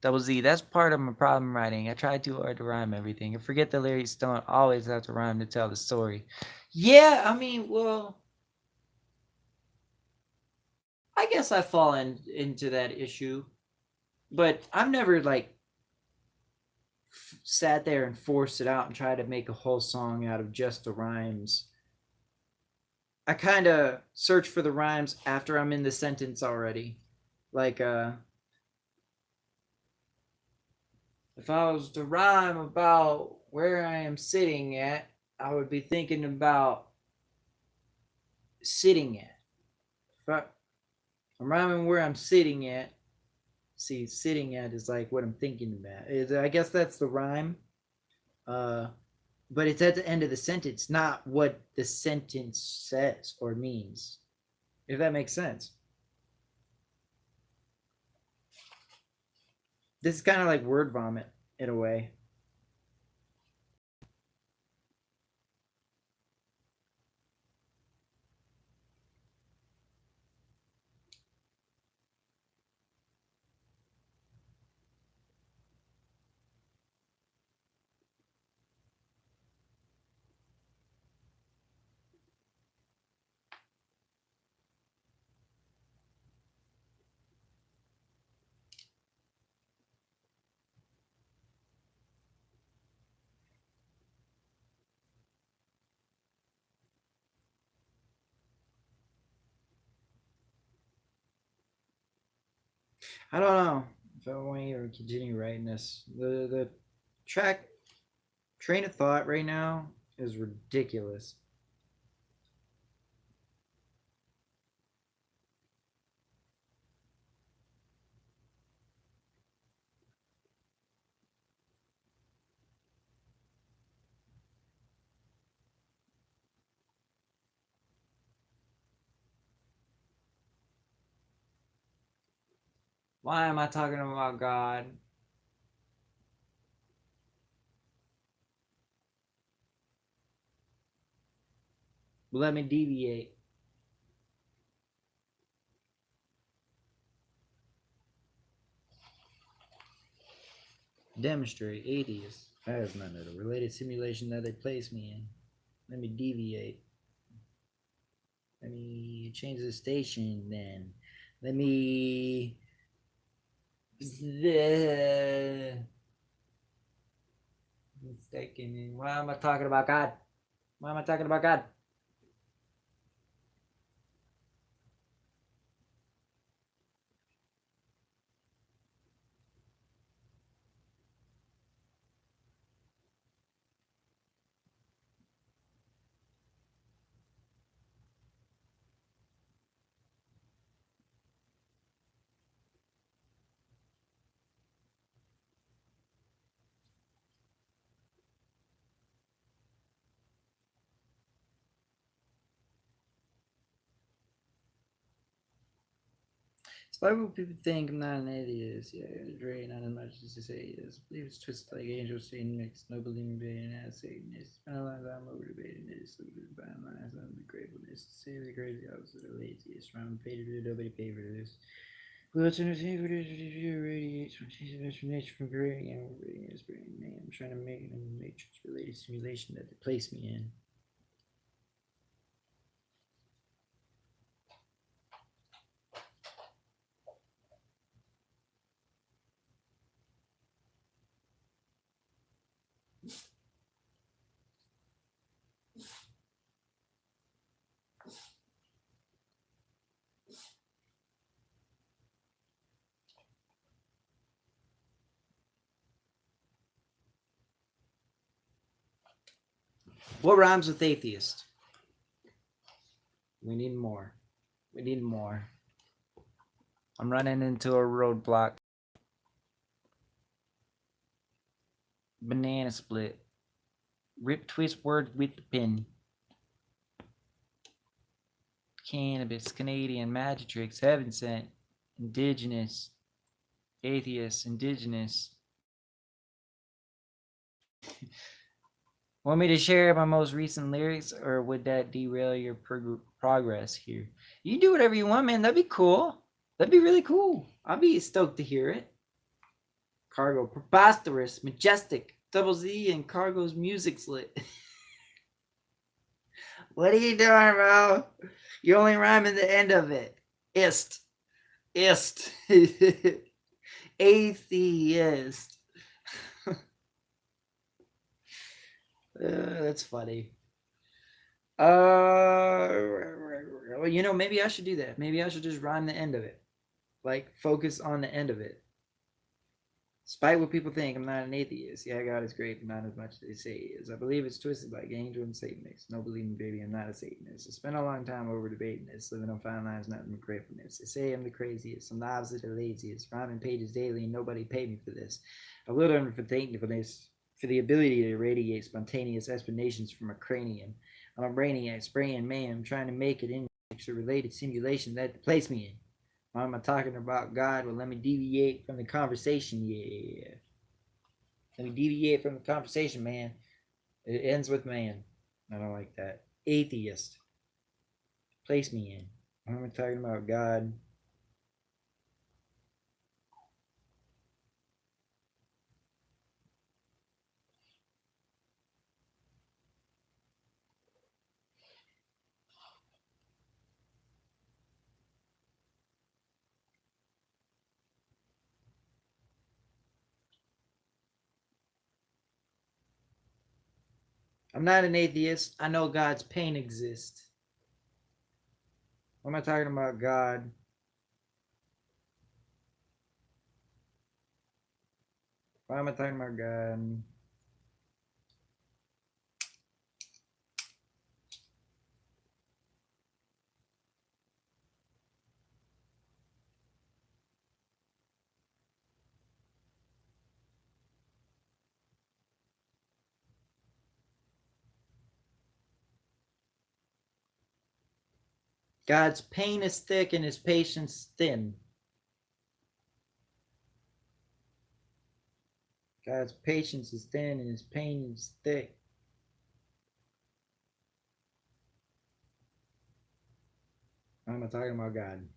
Double Z, that's part of my problem writing. I try too hard to rhyme everything. I forget the lyrics don't always have to rhyme to tell the story. Yeah, I mean, well, I guess I fall into that issue, but I've never like sat there and forced it out and tried to make a whole song out of just the rhymes. I kind of search for the rhymes after I'm in the sentence already. Like, if I was to rhyme about where I am sitting at, I would be thinking about sitting at. I'm rhyming where I'm sitting at. See, sitting at is like what I'm thinking about. I guess that's the rhyme. Uh, but it's at the end of the sentence, not what the sentence says or means. If that makes sense. This is kind of like word vomit in a way. I don't know if I want to even continue writing this. The track train of thought right now is ridiculous. Why am I talking about God? Let me deviate. Demonstrate atheist. That is not a related simulation that they place me in. Let me deviate. Let me change the station then. Let me. Mistaken. Why am I talking about God? Why am I talking about God? Why would people think I'm not an atheist? Yeah, it's really not as much as they say it is. I believe it's twisted like angels, Satan mixed, no believing being as Satanist. Spend a lot of time over debating this, look at the bottom lines on the gratefulness. Say the crazy opposite of laziest. Round paid to nobody paid for this. Well, it's entertaining for this review radiates from Jesus from nature from creating and reading his brain name. I'm trying to make it a matrix related simulation that they place me in. What rhymes with atheist? We need more. We need more. I'm running into a roadblock. Banana split. Rip twist word with the pin. Cannabis, Canadian, magic tricks, heaven sent, indigenous, atheist, indigenous. Want me to share my most recent lyrics, or would that derail your progress here? You can do whatever you want, man. That'd be cool. That'd be really cool. I'd be stoked to hear it. Cargo, preposterous, majestic, double Z, and Cargo's music's lit. What are you doing, bro? You only rhyme in the end of it. Ist. Atheist. That's funny. Well, maybe I should do that. Maybe I should just rhyme the end of it. Like, focus on the end of it. Despite what people think, I'm not an atheist. Yeah, God is great, but not as much as they say he is. I believe it's twisted like angel and Satanists. No believing baby, I'm not a Satanist. I spent a long time over debating this, living on fine lines, nothing but gratefulness. They say I'm the craziest, I'm the opposite of the laziest, rhyming pages daily, and nobody paid me for this. I will learn for thankfulness for the ability to radiate spontaneous explanations from a cranium. I'm a brainiac, spraying man, trying to make it in a related simulation that place me in. Why am I talking about God? Well, let me deviate from the conversation. Yeah. Let me deviate from the conversation, man. It ends with man. I don't like that. Atheist. Place me in. Why am I talking about God? I'm not an atheist. I know God's pain exists. Why am I talking about God? Why am I talking about God? God's pain is thick and his patience thin. God's patience is thin and his pain is thick. Why am I talking about God?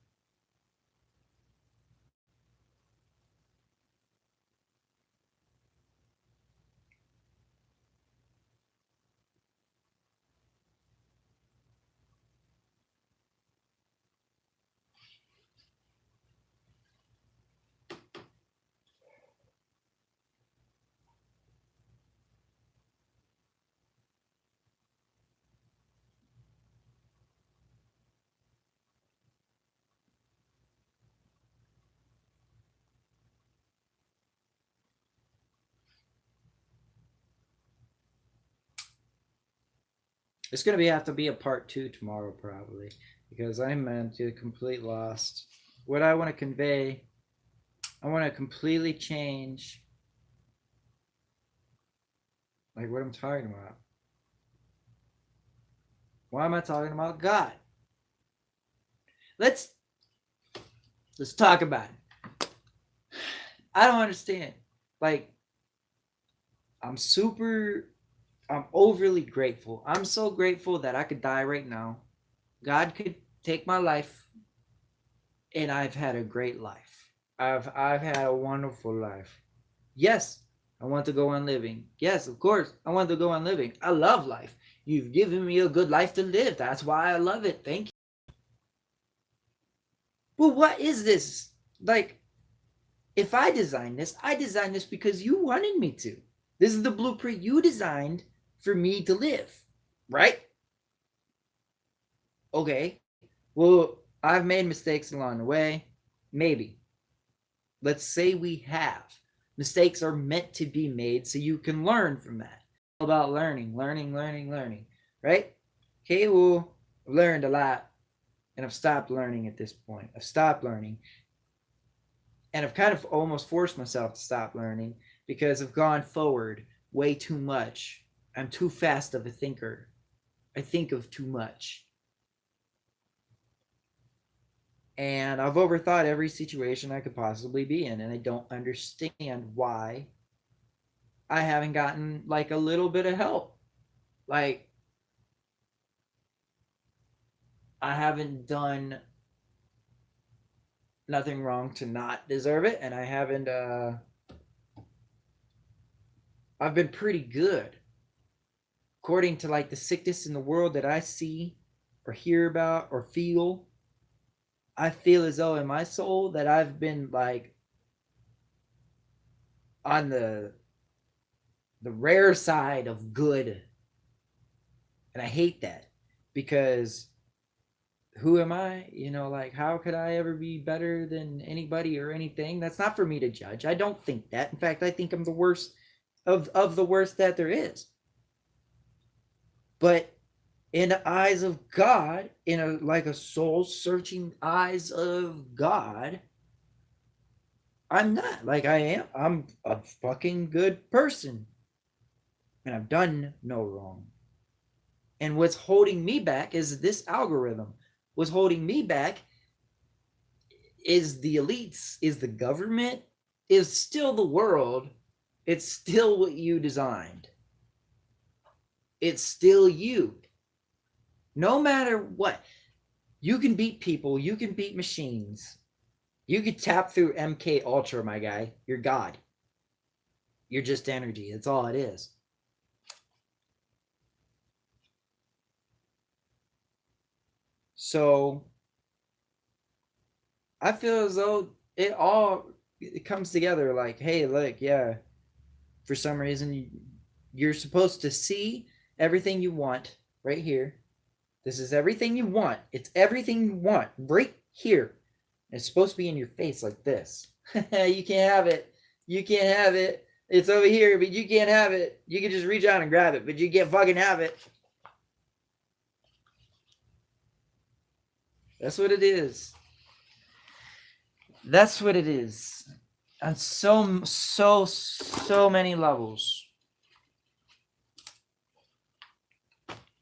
It's gonna have to be a part 2 tomorrow, probably, because I'm into complete lost. What I want to convey, I want to completely change, like what I'm talking about. Why am I talking about God? Let's Let's talk about it. I don't understand. Like, I'm super, I'm overly grateful. I'm so grateful that I could die right now. God could take my life, and I've had a great life. I've had a wonderful life. Yes, I want to go on living. Yes, of course, I want to go on living. I love life. You've given me a good life to live. That's why I love it. Thank you. But what is this? Like, if I designed this because you wanted me to. This is the blueprint you designed for me to live, right? Okay. Well, I've made mistakes along the way. Maybe. Let's say we have. Mistakes are meant to be made so you can learn from that. All about learning, right? Okay, well, I've learned a lot and I've stopped learning at this point. I've stopped learning and I've kind of almost forced myself to stop learning because I've gone forward way too much. I'm too fast of a thinker. I think of too much. And I've overthought every situation I could possibly be in, and I don't understand why I haven't gotten like a little bit of help. Like, I haven't done nothing wrong to not deserve it, and I haven't I've been pretty good according to like the sickness in the world that I see or hear about or feel. I feel as though in my soul that I've been like on the rare side of good. And I hate that because who am I? You know, like how could I ever be better than anybody or anything? That's not for me to judge. I don't think that. In fact, I think I'm the worst of the worst that there is. But in the eyes of God, in a like a soul searching eyes of God, I'm not like I am. I'm a fucking good person. And I've done no wrong. And what's holding me back is this algorithm. What's holding me back is the elites, is the government, is still the world. It's still what you designed. It's still you. No matter what, you can beat people, you can beat machines. You could tap through MK Ultra, my guy. You're God. You're just energy. That's all it is. So I feel as though it comes together like, hey, look, yeah, for some reason you're supposed to see everything you want right here. This is everything you want. It's everything you want right here. It's supposed to be in your face like this. You can't have it. You can't have it. It's over here, but you can't have it. You can just reach out and grab it, but you can't fucking have it. That's what it is. That's what it is. On so many levels.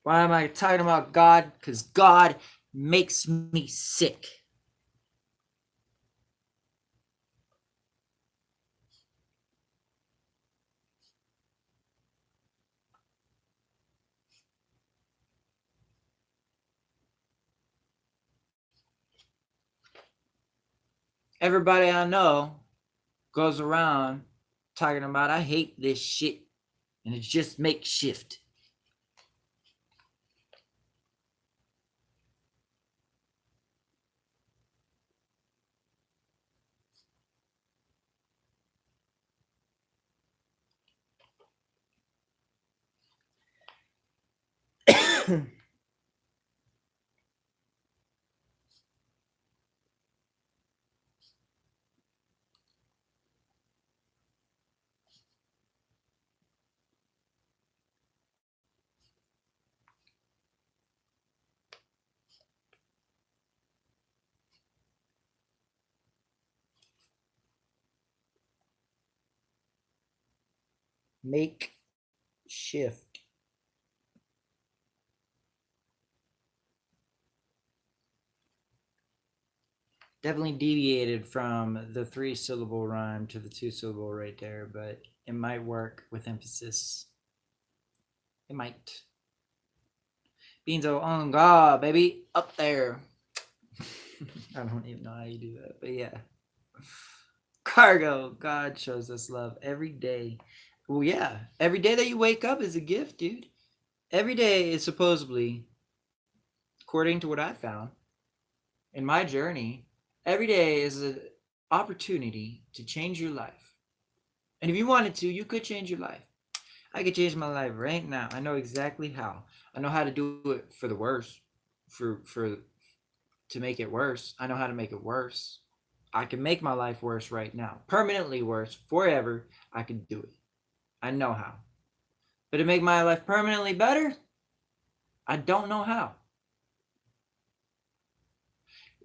Why am I talking about God? Because God makes me sick. Everybody I know goes around talking about, I hate this shit, and it's just makeshift. Make shift. Definitely deviated from the 3-syllable rhyme to the 2-syllable right there, but it might work with emphasis. It might. Beanzo on God, baby. Up there. I don't even know how you do that, but yeah. Cargo. God shows us love every day. Well, yeah. Every day that you wake up is a gift, dude. Every day is supposedly, according to what I found in my journey, every day is an opportunity to change your life. And if you wanted to, you could change your life. I could change my life right now. I know exactly how. I know how to do it for the worse, for to make it worse. I know how to make it worse. I can make my life worse right now, permanently worse, forever. I can do it. I know how. But to make my life permanently better, I don't know how.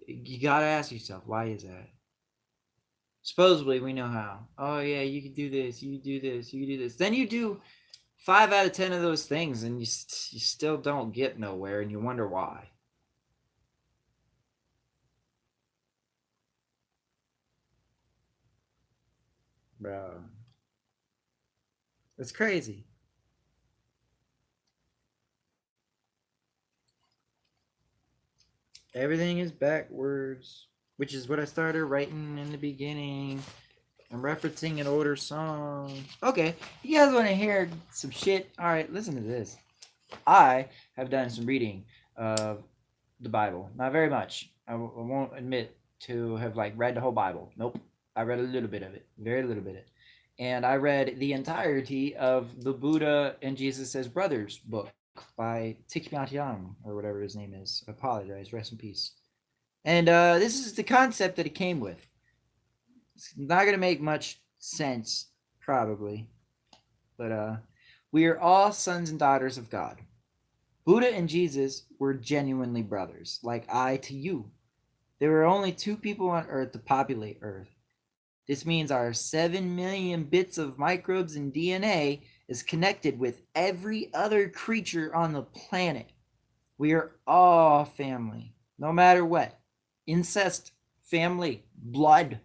You gotta ask yourself, why is that? Supposedly, we know how. Oh yeah, you can do this. You can do this. You can do this. Then you do 5 out of 10 of those things, and you still don't get nowhere, and you wonder why. Bro, it's crazy. Everything is backwards, which is what I started writing in the beginning. I'm referencing an older song. Okay, you guys want to hear some shit? All right, listen to this. I have done some reading of the Bible. Not very much. I won't admit to have like read the whole Bible. Nope. I read a little bit of it, very little bit of it. And I read the entirety of the Buddha and Jesus as Brothers book by Thich Nhat Hanh, or whatever his name is. I apologize. Rest in peace. And this is the concept that it came with. It's not going to make much sense, probably. But we are all sons and daughters of God. Buddha and Jesus were genuinely brothers, like I to you. There were only two people on Earth to populate Earth. This means our 7 million bits of microbes and DNA is connected with every other creature on the planet. We are all family, no matter what. Incest, family, blood,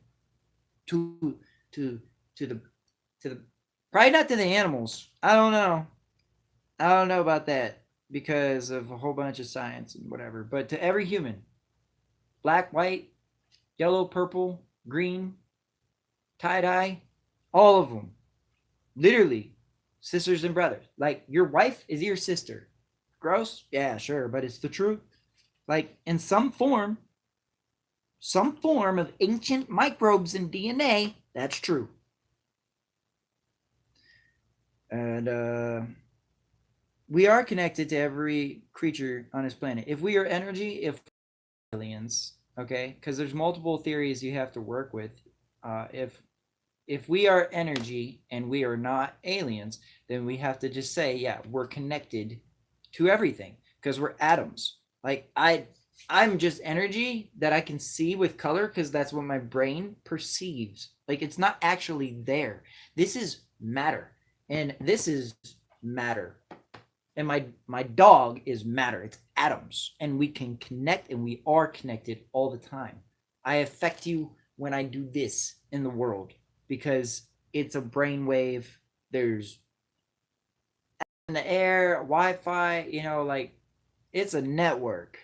to to to the to the probably not to the animals. I don't know. I don't know about that because of a whole bunch of science and whatever. But to every human, black, white, yellow, purple, green, tie dye, all of them, literally, sisters and brothers. Like your wife is your sister. Gross? Yeah, sure, but it's the truth. Like in some form of ancient microbes and DNA, that's true. And we are connected to every creature on this planet. If we are energy, if aliens, okay, because there's multiple theories you have to work with. If we are energy and we are not aliens, then we have to just say, yeah, we're connected to everything because we're atoms. Like I'm just energy that I can see with color because that's what my brain perceives. Like it's not actually there. This is matter, and this is matter, and my dog is matter. It's atoms, and we can connect, and we are connected all the time. I affect you when I do this in the world because it's a brainwave. There's in the air, Wi-Fi. Like it's a network,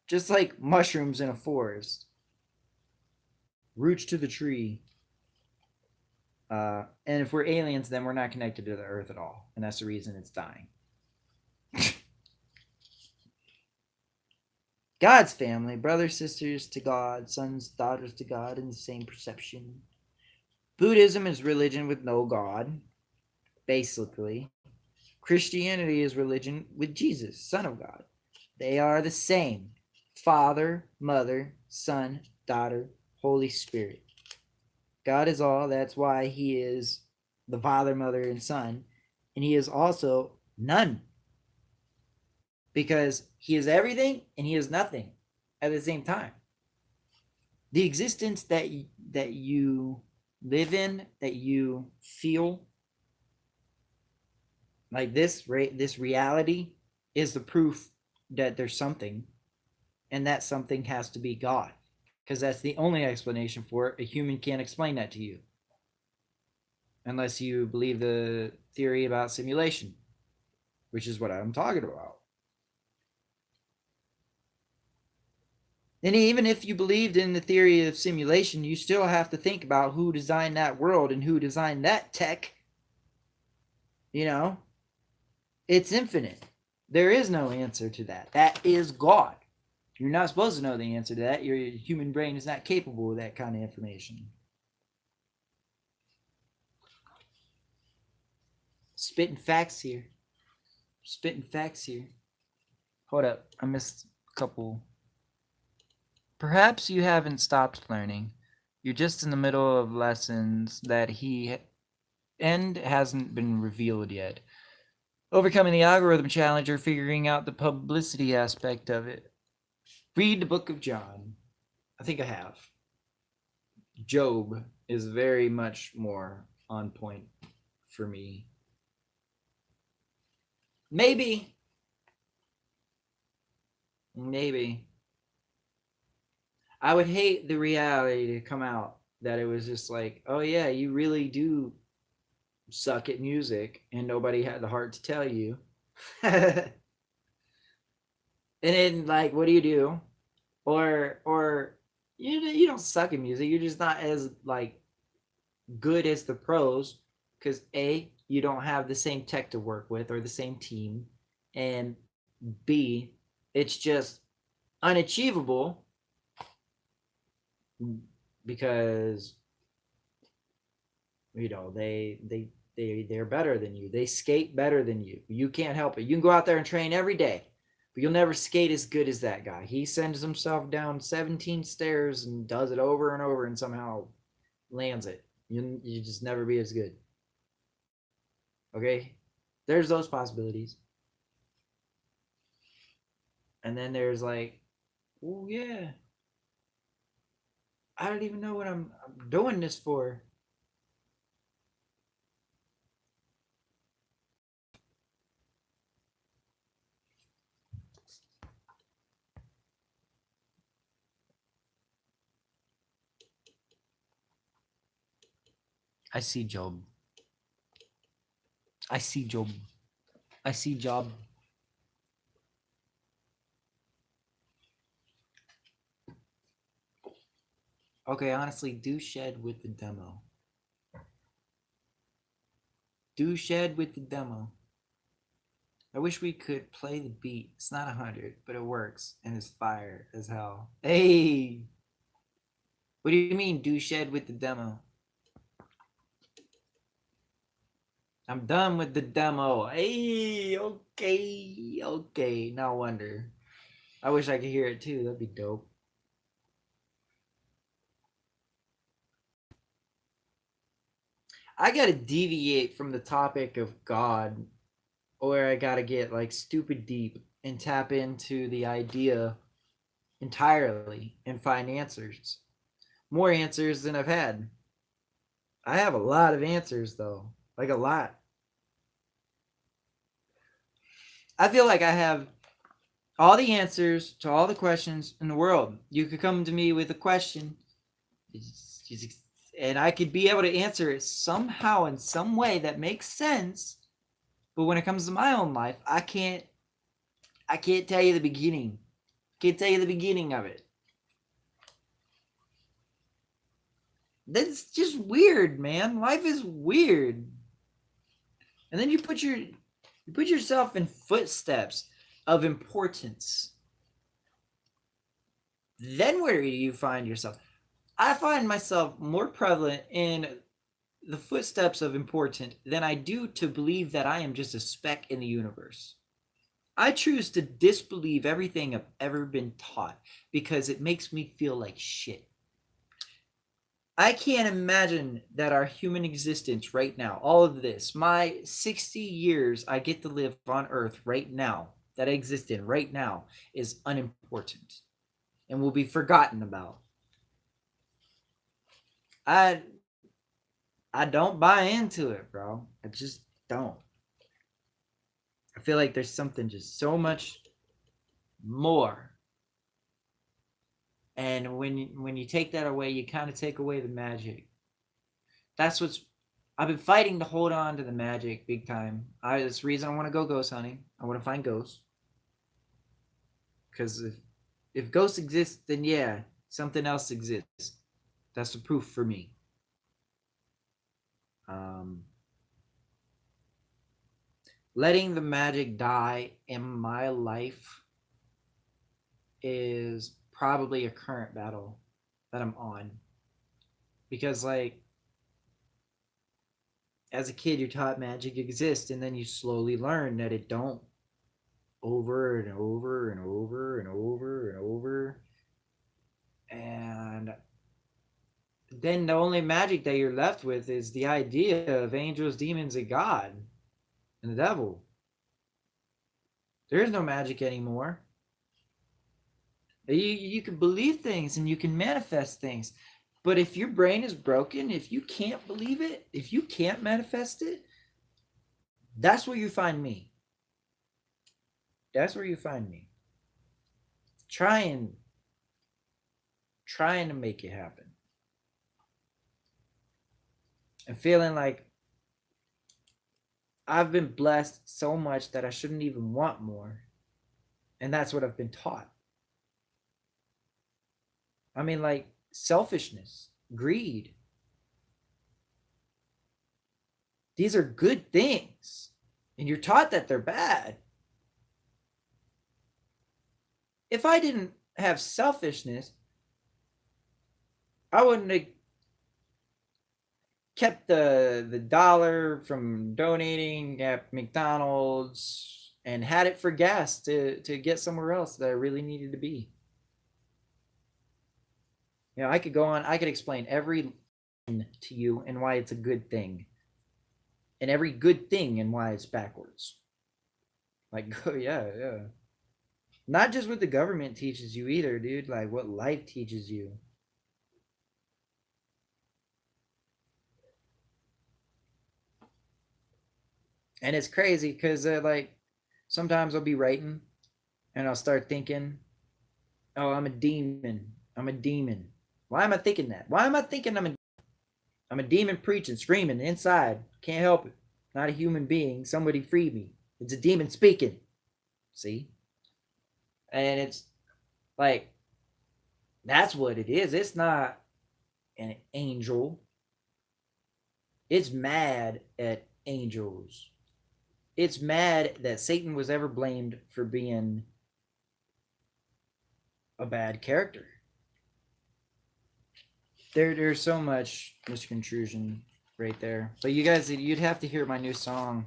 just like mushrooms in a forest. Roots to the tree. And if we're aliens, then we're not connected to the Earth at all, and that's the reason it's dying. God's family, brothers, sisters to God, sons, daughters to God, in the same perception. Buddhism is religion with no God, basically. Christianity is religion with Jesus, Son of God. They are the same: Father, Mother, Son, Daughter, Holy Spirit. God is all. That's why He is the Father, Mother, and Son. And He is also none, because He is everything and He is nothing at the same time. The existence that you live in, that you feel, like this reality, is the proof that there's something, and that something has to be God. because that's the only explanation for it. A human can't explain that to you unless you believe the theory about simulation, which is what I'm talking about. And even if you believed in the theory of simulation, you still have to think about who designed that world and who designed that tech. You know, it's infinite. There is no answer to that. That is God. You're not supposed to know the answer to that. Your human brain is not capable of that kind of information. Spitting facts here. Spitting facts here. Hold up. I missed a couple. Perhaps you haven't stopped learning. You're just in the middle of lessons that he end hasn't been revealed yet. Overcoming the algorithm challenge or figuring out the publicity aspect of it. Read the book of John. I think I have. Job is very much more on point for me. Maybe. I would hate the reality to come out that it was just like, oh yeah, you really do suck at music and nobody had the heart to tell you. And then like, what do you do? Or you don't suck at music. You're just not as like good as the pros because A, you don't have the same tech to work with or the same team, and B, it's just unachievable because they're better than you. They skate better than you. You can't help it. You can go out there and train every day, but you'll never skate as good as that guy. He sends himself down 17 stairs and does it over and over and somehow lands it. You just never be as good. Okay? There's those possibilities. And then there's like, oh yeah, I don't even know what I'm doing this for. I see Job. I see Job. I see Job. Okay, honestly, do shed with the demo. Do shed with the demo. I wish we could play the beat. It's not 100, but it works and it's fire as hell. Hey! What do you mean, do shed with the demo? I'm done with the demo. Hey, okay. No wonder. I wish I could hear it too. That'd be dope. I gotta deviate from the topic of God, or I gotta get like stupid deep and tap into the idea entirely and find answers. More answers than I've had. I have a lot of answers though. Like a lot. I feel like I have all the answers to all the questions in the world. You could come to me with a question, and I could be able to answer it somehow in some way that makes sense. But when it comes to my own life, I can't tell you the beginning. Can't tell you the beginning of it. That's just weird, man. Life is weird. And then you put yourself in footsteps of importance. Then where do you find yourself? I find myself more prevalent in the footsteps of important than I do to believe that I am just a speck in the universe. I choose to disbelieve everything I've ever been taught because it makes me feel like shit. I can't imagine that our human existence right now, all of this, my 60 years I get to live on Earth right now, that I exist in right now, is unimportant and will be forgotten about. I I don't buy into it, bro. I just don't. I feel like there's something just so much more. And when you take that away, you kind of take away the magic. That's what's I've been fighting to hold on to the magic big time. That's the reason I want to go ghost hunting. I want to find ghosts. Because if ghosts exist, then yeah, something else exists. That's the proof for me. Um, letting the magic die in my life is probably a current battle that I'm on. Because like as a kid you're taught magic exists and then you slowly learn that it don't over and over and over and over and over. And then the only magic that you're left with is the idea of angels, demons, and God and the devil. There is no magic anymore. You can believe things and you can manifest things. But if your brain is broken, if you can't believe it, if you can't manifest it, that's where you find me. That's where you find me. Trying to make it happen. And feeling like I've been blessed so much that I shouldn't even want more. And that's what I've been taught. I mean, like selfishness, greed. These are good things. And you're taught that they're bad. If I didn't have selfishness, I wouldn't have kept the dollar from donating at McDonald's and had it for gas to get somewhere else that I really needed to be. You know, I could go on, I could explain every to you and why it's a good thing. And every good thing and why it's backwards. Like, yeah. Not just what the government teaches you either, dude. Like what life teaches you. And it's crazy because like sometimes I'll be writing and I'll start thinking, oh, I'm a demon. I'm a demon. Why am I thinking that? Why am I thinking I'm a demon preaching, screaming inside? Can't help it. Not a human being. Somebody free me. It's a demon speaking. See? And it's like that's what it is. It's not an angel. It's mad at angels. It's mad that Satan was ever blamed for being a bad character. There's so much misconstruction right there. But you guys, you'd have to hear my new song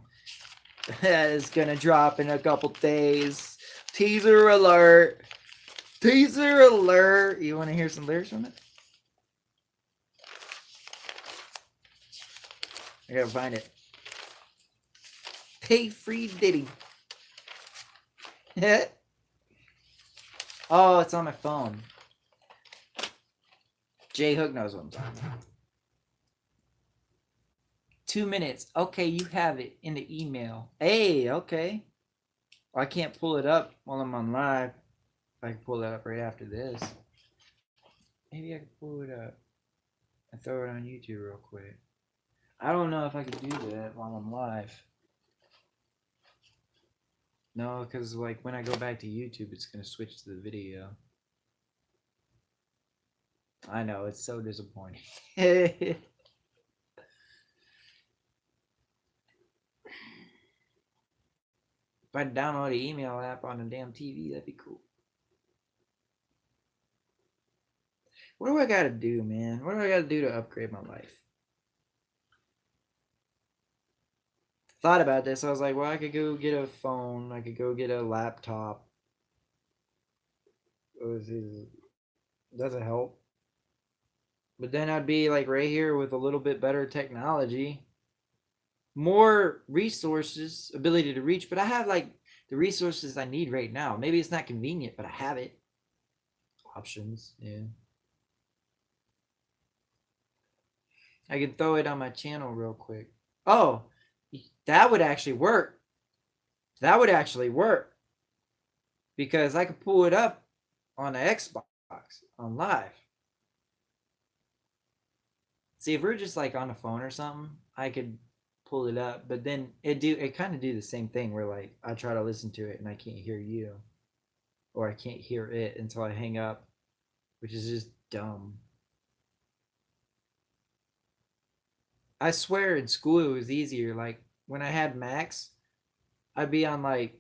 that is gonna drop in a couple days. Teaser alert! Teaser alert! You want to hear some lyrics from it? I gotta find it. Pay free Diddy. Oh, it's on my phone. J Hook knows what I'm talking about. 2 minutes. Okay, you have it in the email. Hey, okay. Well, I can't pull it up while I'm on live. I can pull that up right after this. Maybe I can pull it up and throw it on YouTube real quick. I don't know if I can do that while I'm live. No, because like when I go back to YouTube, it's going to switch to the video. I know, it's so disappointing. If I download an email app on a damn TV, that'd be cool. What do I got to do, man? What do I got to do to upgrade my life? Thought about this. I was like, well, I could go get a phone. I could go get a laptop. Doesn't help. But then I'd be like right here with a little bit better technology, more resources, ability to reach. But I have like the resources I need right now. Maybe it's not convenient, but I have it. Options, yeah. I could throw it on my channel real quick. Oh, that would actually work. That would actually work. Because I could pull it up on the Xbox on live. See, if we're just like on the phone or something, I could pull it up, but then it kind of do the same thing where like I try to listen to it and I can't hear you, or I can't hear it until I hang up, which is just dumb. I swear in school it was easier. Like when I had Max, I'd be on like,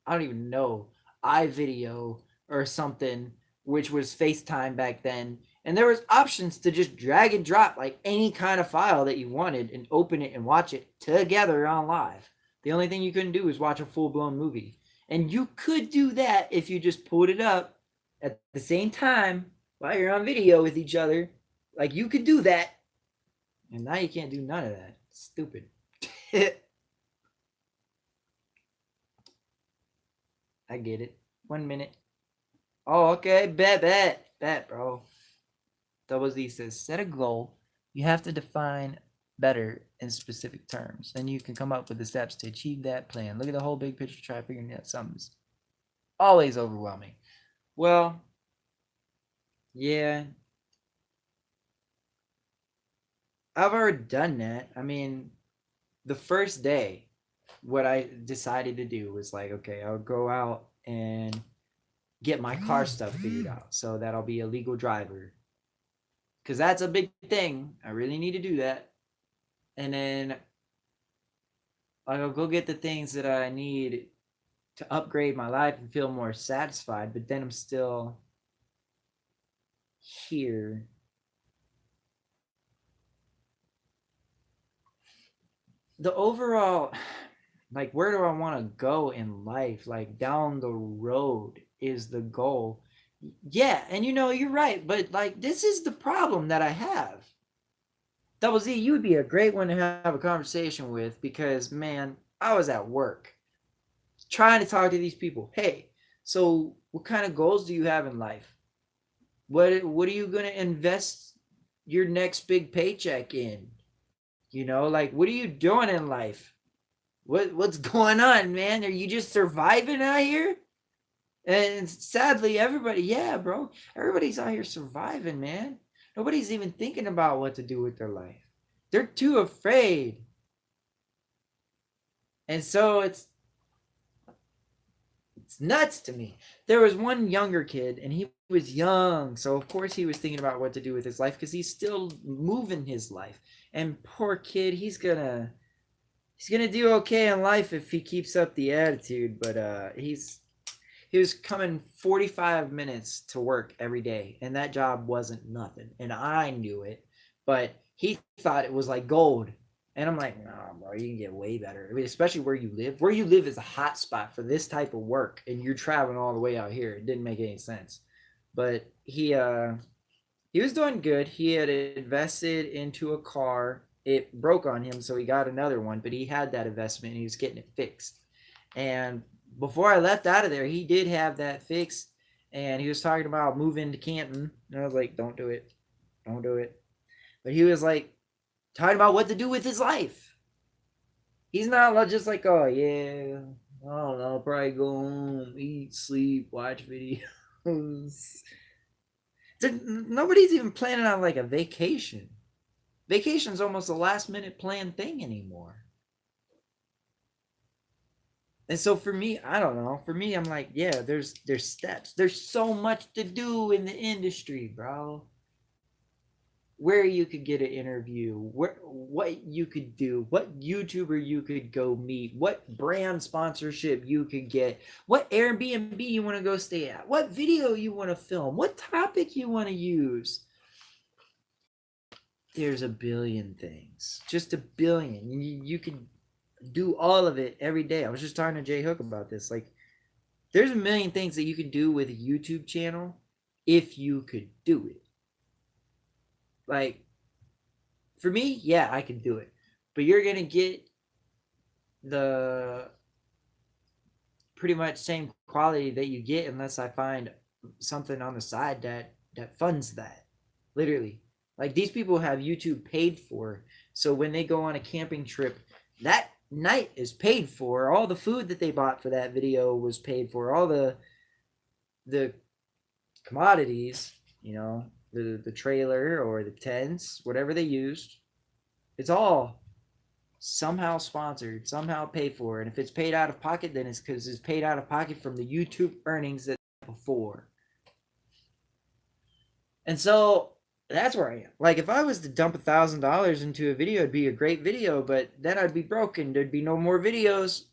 I don't even know, iVideo or something, which was FaceTime back then. And there was options to just drag and drop like any kind of file that you wanted and open it and watch it together on live. The only thing you couldn't do was watch a full-blown movie. And you could do that if you just pulled it up at the same time while you're on video with each other. Like you could do that. And now you can't do none of that. Stupid. I get it. 1 minute. Oh, okay. Bet, bro. Double Z says, set a goal. You have to define better in specific terms. Then you can come up with the steps to achieve that plan. Look at the whole big picture, try figuring out something's always overwhelming. Well, yeah. I've already done that. I mean, the first day, what I decided to do was like, okay, I'll go out and get my car stuff figured out so that I'll be a legal driver. Because that's a big thing. I really need to do that. And then I'll go get the things that I need to upgrade my life and feel more satisfied. But then I'm still here. The overall, like, where do I want to go in life? Like, down the road is the goal. Yeah, and you're right, but like, this is the problem that I have. Double Z, you would be a great one to have a conversation with because, man, I was at work trying to talk to these people. Hey, so what kind of goals do you have in life? What are you going to invest your next big paycheck in? Like, what are you doing in life? What's going on, man? Are you just surviving out here? And sadly, everybody, yeah, bro, everybody's out here surviving, man. Nobody's even thinking about what to do with their life. They're too afraid. And so it's nuts to me. There was one younger kid, and he was young, so of course he was thinking about what to do with his life because he's still moving his life. And poor kid, he's gonna do okay in life if he keeps up the attitude. But he was coming 45 minutes to work every day, and that job wasn't nothing. And I knew it, but he thought it was like gold. And I'm like, no, bro, you can get way better. I mean, especially where you live. Where you live is a hot spot for this type of work, and you're traveling all the way out here. It didn't make any sense. But he was doing good. He had invested into a car. It broke on him, so he got another one, but he had that investment and he was getting it fixed. And before I left out of there, he did have that fixed, and he was talking about moving to Canton. And I was like, don't do it. Don't do it. But he was like talking about what to do with his life. He's not just like, oh, yeah, I don't know, probably go home, eat, sleep, watch videos. Nobody's even planning on like a vacation. Vacation's almost a last minute planned thing anymore. And so for me, I don't know. For me, I'm like, yeah, there's steps. There's so much to do in the industry, bro. Where you could get an interview, what you could do, what YouTuber you could go meet, what brand sponsorship you could get, what Airbnb you want to go stay at, what video you want to film, what topic you want to use. There's a billion things, just a billion. You could do all of it every day. I was just talking to Jay Hook about this. Like, there's a million things that you could do with a YouTube channel if you could do it. Like, for me, yeah, I can do it. But you're going to get the pretty much same quality that you get unless I find something on the side that funds that. Literally. Like, these people have YouTube paid for. So when they go on a camping trip, that night is paid for. All the food that they bought for that video was paid for. All the commodities, the trailer or the tents, whatever they used, it's all somehow sponsored, somehow paid for. And if it's paid out of pocket, then it's because it's paid out of pocket from the YouTube earnings that before. And so that's where I am. Like, if I was to dump $1,000 into a video, it'd be a great video, but then I'd be broken. There'd be no more videos.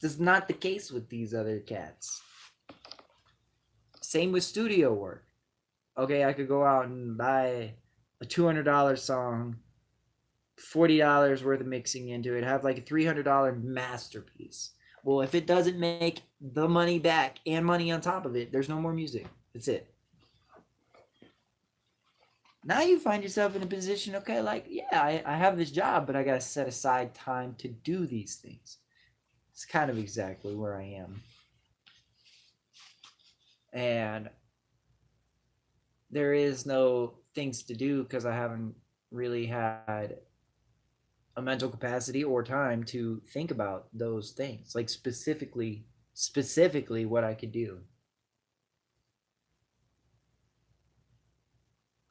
That's not the case with these other cats. Same with studio work. Okay, I could go out and buy a $200 song, $40 worth of mixing into it, have like a $300 masterpiece. Well, if it doesn't make the money back and money on top of it, there's no more music. That's it. Now you find yourself in a position, okay, like, yeah, I have this job, but I got to set aside time to do these things. It's kind of exactly where I am. And there is no things to do because I haven't really had a mental capacity or time to think about those things, like specifically what I could do.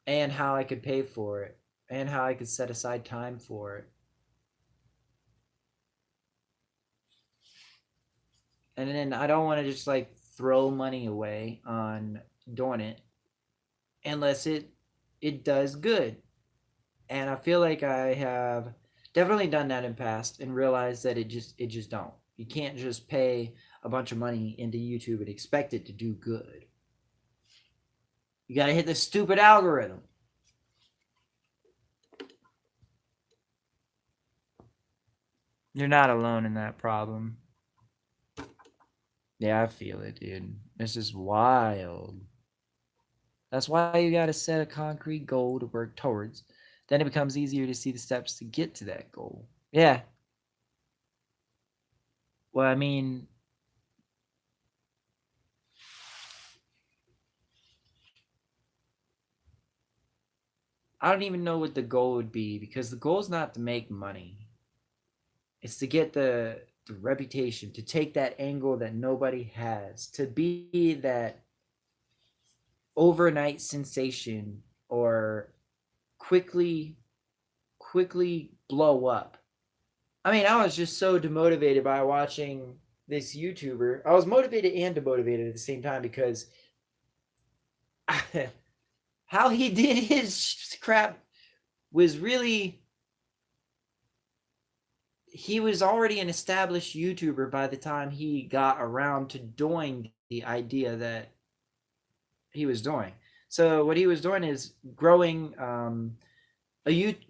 And how I could pay for it, and how I could set aside time for it. And then I don't want to just like throw money away on doing it unless it does good. And I feel like I have definitely done that in past and realized that it just don't. You can't just pay a bunch of money into YouTube and expect it to do good. You got to hit the stupid algorithm. You're not alone in that problem. Yeah, I feel it, dude. This is wild. That's why you got to set a concrete goal to work towards. Then it becomes easier to see the steps to get to that goal. Yeah. Well, I mean, I don't even know what the goal would be because the goal is not to make money. It's to get the reputation, to take that angle that nobody has, to be that overnight sensation or quickly blow up. I mean, I was just so demotivated by watching this YouTuber. I was motivated and demotivated at the same time because how he did his crap was really... He was already an established YouTuber by the time he got around to doing the idea that he was doing. So what he was doing is growing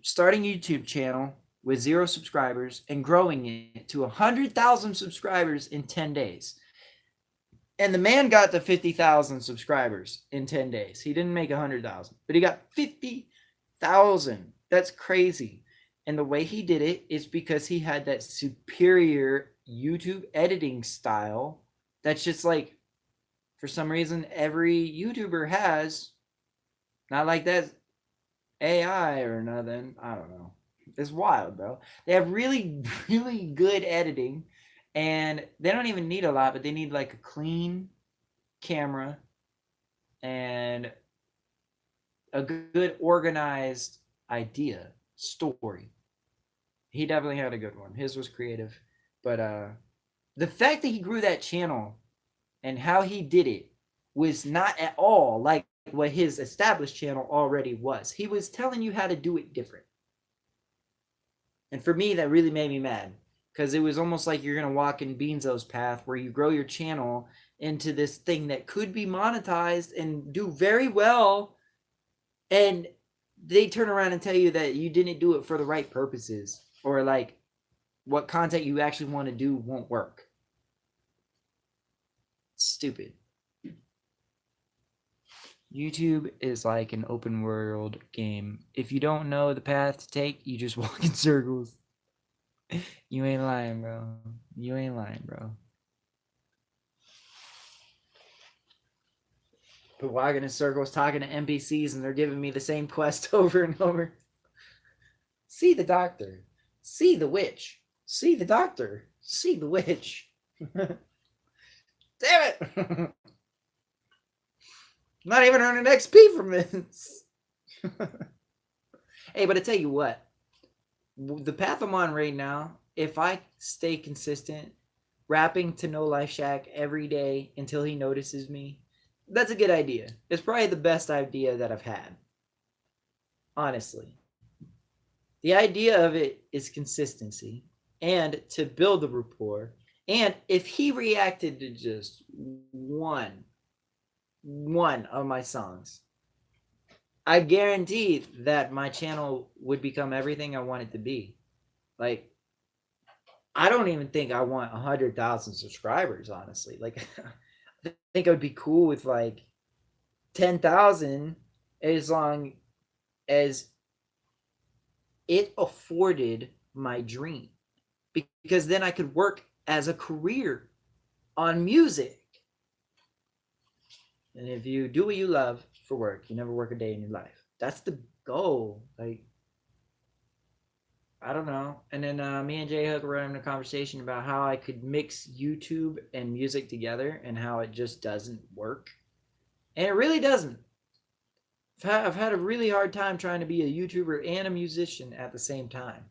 starting YouTube channel with 0 subscribers and growing it to 100,000 subscribers in 10 days. And the man got to 50,000 subscribers in 10 days. He didn't make 100,000, but he got 50,000. That's crazy. And the way he did it is because he had that superior YouTube editing style that's just like, for some reason, every YouTuber has. Not like that AI or nothing. I don't know. It's wild, bro. They have really, really good editing, and they don't even need a lot, but they need like a clean camera and a good organized idea, story. He definitely had a good one. His was creative. But the fact that he grew that channel and how he did it was not at all like what his established channel already was. He was telling you how to do it different. And for me, that really made me mad because it was almost like you're going to walk in Beanzo's path where you grow your channel into this thing that could be monetized and do very well. And they turn around and tell you that you didn't do it for the right purposes, or like what content you actually want to do won't work. Stupid. YouTube is like an open world game. If you don't know the path to take, you just walk in circles. You ain't lying, bro. You ain't lying, bro. But walking in circles, talking to NPCs, and they're giving me the same quest over and over. See the doctor. See the witch. See the doctor. See the witch. Damn it! I'm not even earning XP from this. Hey, but I tell you what, the path I'm on right now, if I stay consistent, rapping to No Life Shack every day until he notices me, that's a good idea. It's probably the best idea that I've had. Honestly. The idea of it is consistency and to build the rapport. And if he reacted to just one of my songs, I guarantee that my channel would become everything I want it to be. Like, I don't even think I want 100,000 subscribers, honestly. Like, I think it would be cool with like 10,000 as long as it afforded my dream. Because then I could work as a career on music. And if you do what you love for work, you never work a day in your life. That's the goal. Like, I don't know. And then me and J Hook were having a conversation about how I could mix YouTube and music together and how it just doesn't work. And it really doesn't. I've had a really hard time trying to be a YouTuber and a musician at the same time.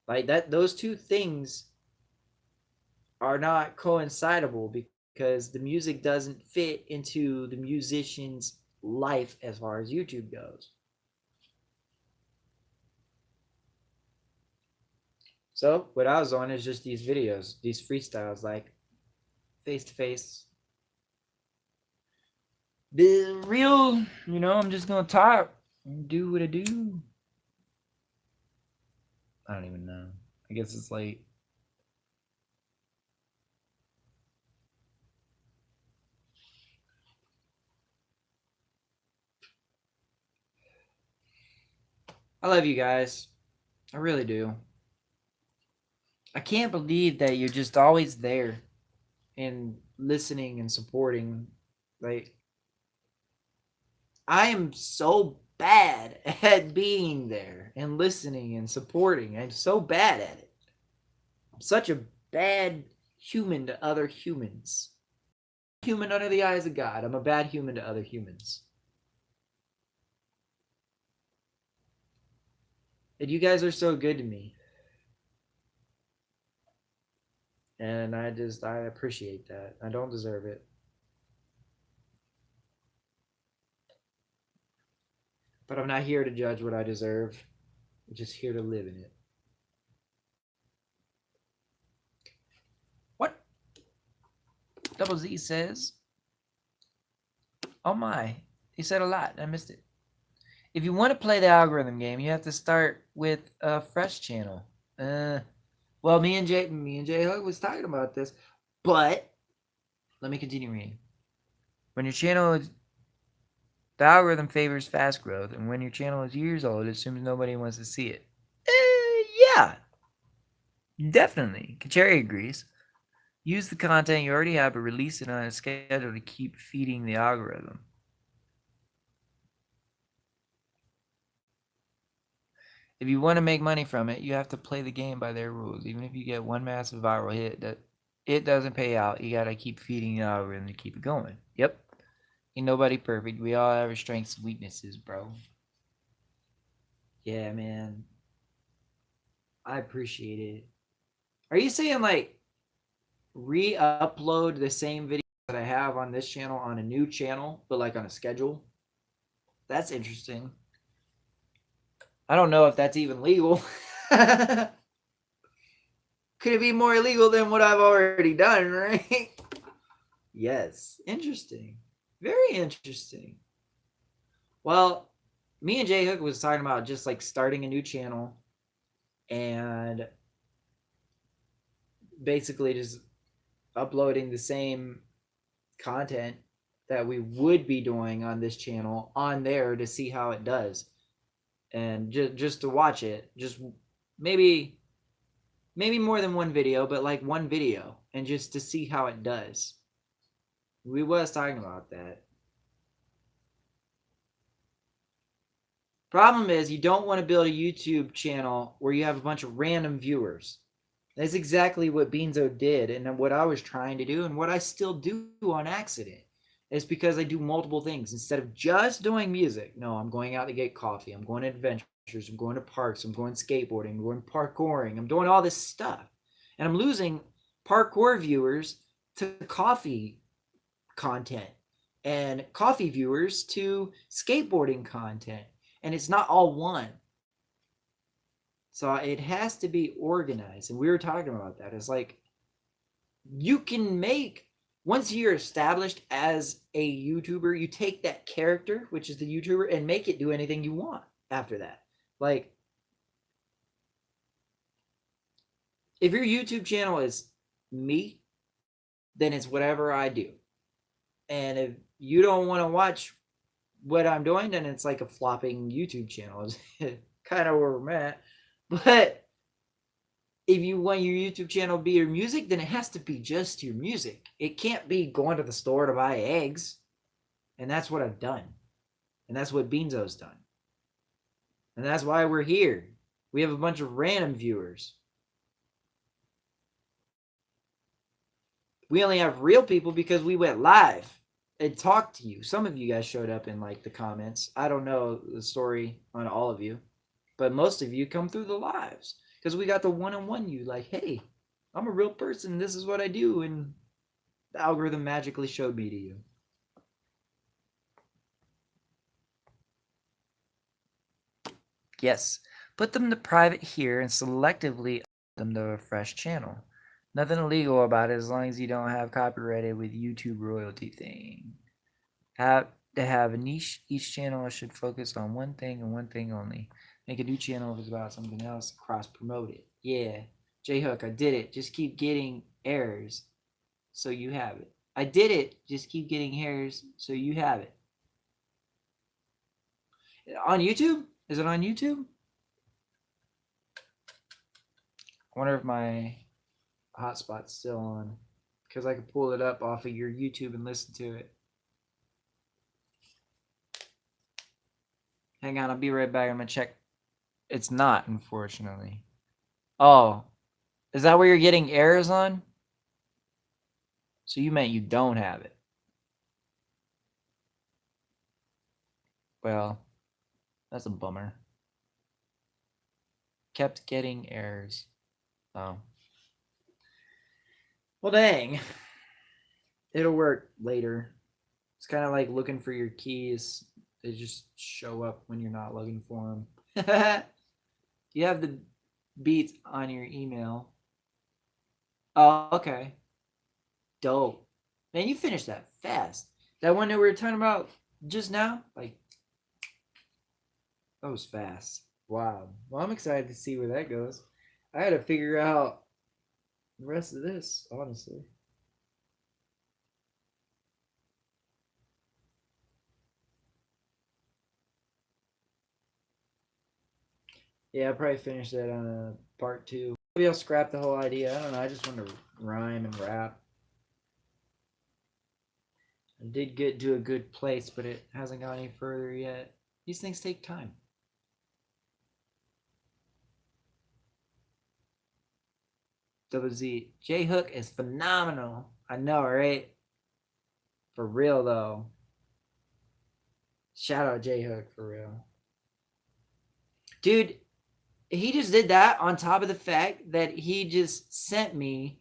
Like that, those two things are not coincidable because the music doesn't fit into the musician's life as far as YouTube goes. So what I was on is just these videos, these freestyles, like face to face. The real, I'm just gonna talk and do what I do. I don't even know. I guess it's late. I love you guys. I really do. I can't believe that you're just always there and listening and supporting. Like, I am so bad at being there and listening and supporting. I'm so bad at it. I'm such a bad human to other humans. Human under the eyes of God. I'm a bad human to other humans. And you guys are so good to me. And I appreciate that. I don't deserve it. But I'm not here to judge what I deserve. I'm just here to live in it. What? Double Z says, oh my. He said a lot. I missed it. If you want to play the algorithm game, you have to start with a fresh channel. Well, me and Jay Hug was talking about this, but let me continue reading. When your channel is, the algorithm favors fast growth, and when your channel is years old, it assumes nobody wants to see it. Yeah, definitely. Kacheri agrees. Use the content you already have, but release it on a schedule to keep feeding the algorithm. If you want to make money from it, you have to play the game by their rules. Even if you get one massive viral hit, that it doesn't pay out. You gotta keep feeding the algorithm to keep it going. Yep. Ain't nobody perfect. We all have our strengths and weaknesses, bro. Yeah, man. I appreciate it. Are you saying like re-upload the same video that I have on this channel on a new channel, but like on a schedule? That's interesting. I don't know if that's even legal. Could it be more illegal than what I've already done, right? Yes. Interesting. Very interesting. Well, me and Jay Hook was talking about just like starting a new channel and basically just uploading the same content that we would be doing on this channel on there to see how it does. And just to watch it, just maybe more than one video, but like one video and just to see how it does. We was talking about that. Problem is you don't want to build a YouTube channel where you have a bunch of random viewers. That's exactly what Beanzo did and what I was trying to do and what I still do on accident. It's because I do multiple things instead of just doing music. No, I'm going out to get coffee. I'm going to adventures. I'm going to parks. I'm going skateboarding. I'm going parkouring. I'm doing all this stuff. And I'm losing parkour viewers to coffee content and coffee viewers to skateboarding content. And it's not all one. So it has to be organized. And we were talking about that. It's like you can make, once you're established as a YouTuber, you take that character, which is the YouTuber, and make it do anything you want after that. Like, if your YouTube channel is me, then it's whatever I do. And if you don't want to watch what I'm doing, then it's like a flopping YouTube channel. It's kind of where I'm at. But if you want your YouTube channel to be your music, then it has to be just your music. It can't be going to the store to buy eggs. And that's what I've done. And that's what Beanzo's done. And that's why we're here. We have a bunch of random viewers. We only have real people because we went live and talked to you. Some of you guys showed up in like the comments. I don't know the story on all of you, but most of you come through the lives because we got the one-on-one you like, hey, I'm a real person. This is what I do. And the algorithm magically showed me to you. Yes, put them to private here and selectively upload them to a fresh channel. Nothing illegal about it as long as you don't have copyrighted with YouTube royalty thing. Have to have a niche. Each channel should focus on one thing and one thing only. Make a new channel if it's about something else. Cross promote it. Yeah, J-Hook, I did it. Just keep getting errors, so you have it. I did it. Just keep getting errors, so you have it. On YouTube? Is it on YouTube? I wonder if my hotspot's still on, because I could pull it up off of your YouTube and listen to it. Hang on, I'll be right back. I'm gonna check. It's not, unfortunately. Oh, is that where you're getting errors on? So you meant you don't have it. Well, that's a bummer. Kept getting errors. Oh. Well, dang. It'll work later. It's kind of like looking for your keys. They just show up when you're not looking for them. You have the beats on your email. Oh, okay. Dope. Man, you finished that fast. That one that we were talking about just now, like, that was fast. Wow. Well, I'm excited to see where that goes. I had to figure out the rest of this, honestly. Yeah, I'll probably finish that on a part 2. Maybe I'll scrap the whole idea. I don't know. I just want to rhyme and rap. I did get to a good place, but it hasn't gone any further yet. These things take time. Double Z. J Hook is phenomenal. I know, right? For real, though. Shout out J Hook, for real. Dude, he just did that on top of the fact that he just sent me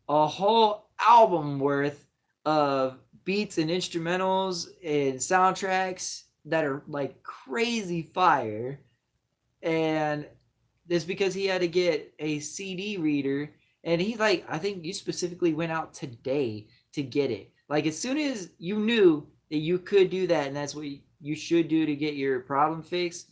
a whole album worth of beats and instrumentals and soundtracks that are like crazy fire. And it's because he had to get a CD reader. And he, like, I think you specifically went out today to get it. Like, as soon as you knew that you could do that and that's what you should do to get your problem fixed,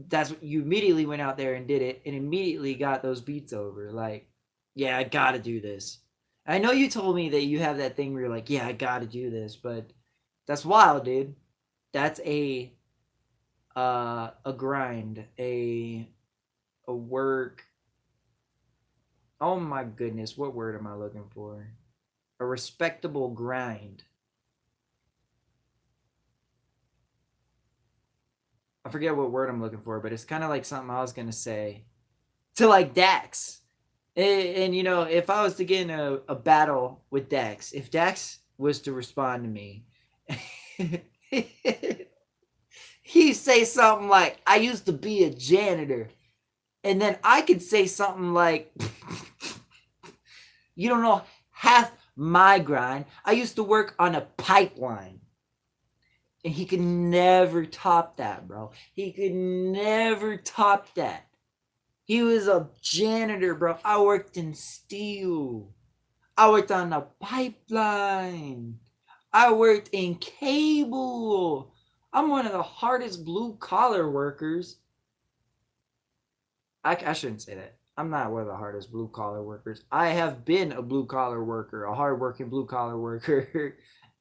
that's what you immediately went out there and did it and immediately got those beats over. Like, yeah, I gotta do this. I know you told me that you have that thing where you're like, yeah, I gotta do this, but that's wild, dude. That's a grind, a work. Oh my goodness, what word am I looking for? A respectable grind. I forget what word I'm looking for, but it's kind of like something I was gonna say to like Dax. And you know, if I was to get in a battle with Dax, if Dax was to respond to me He say something like, I used to be a janitor. And then I could say something like, you don't know half my grind. I used to work on a pipeline. And he could never top that, bro. He could never top that. He was a janitor, bro. I worked in steel. I worked on a pipeline. I worked in cable. I'm one of the hardest blue collar workers. I shouldn't say that. I'm not one of the hardest blue collar workers. I have been a blue collar worker, a hardworking blue collar worker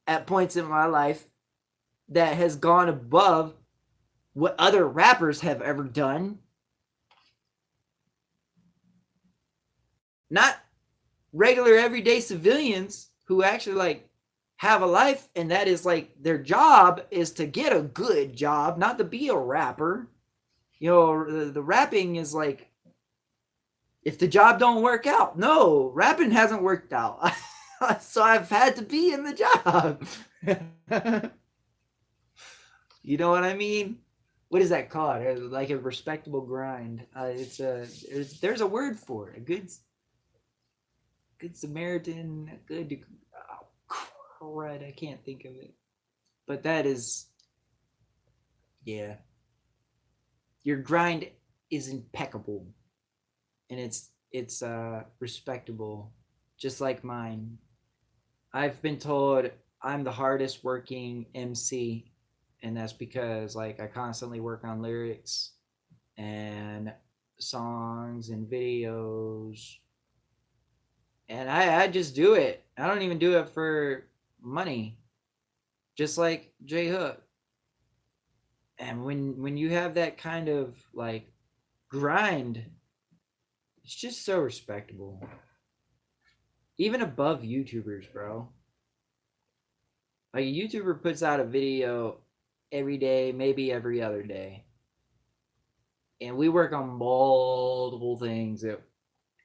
at points in my life that has gone above what other rappers have ever done. Not regular everyday civilians who actually like have a life, and that is like their job is to get a good job, not to be a rapper. You know, the rapping is like, if the job don't work out, no, rapping hasn't worked out. So I've had to be in the job. You know what I mean? What is that called? Like a respectable grind. There's a word for it. A good Samaritan. Good. Oh, crud! I can't think of it. But that is, yeah. Your grind is impeccable, and it's respectable, just like mine. I've been told I'm the hardest working MC, and that's because like I constantly work on lyrics and songs and videos, and I just do it. I don't even do it for money, just like J Hook. And when you have that kind of like grind, it's just so respectable, even above YouTubers, bro. Like a YouTuber puts out a video every day, maybe every other day, and we work on multiple things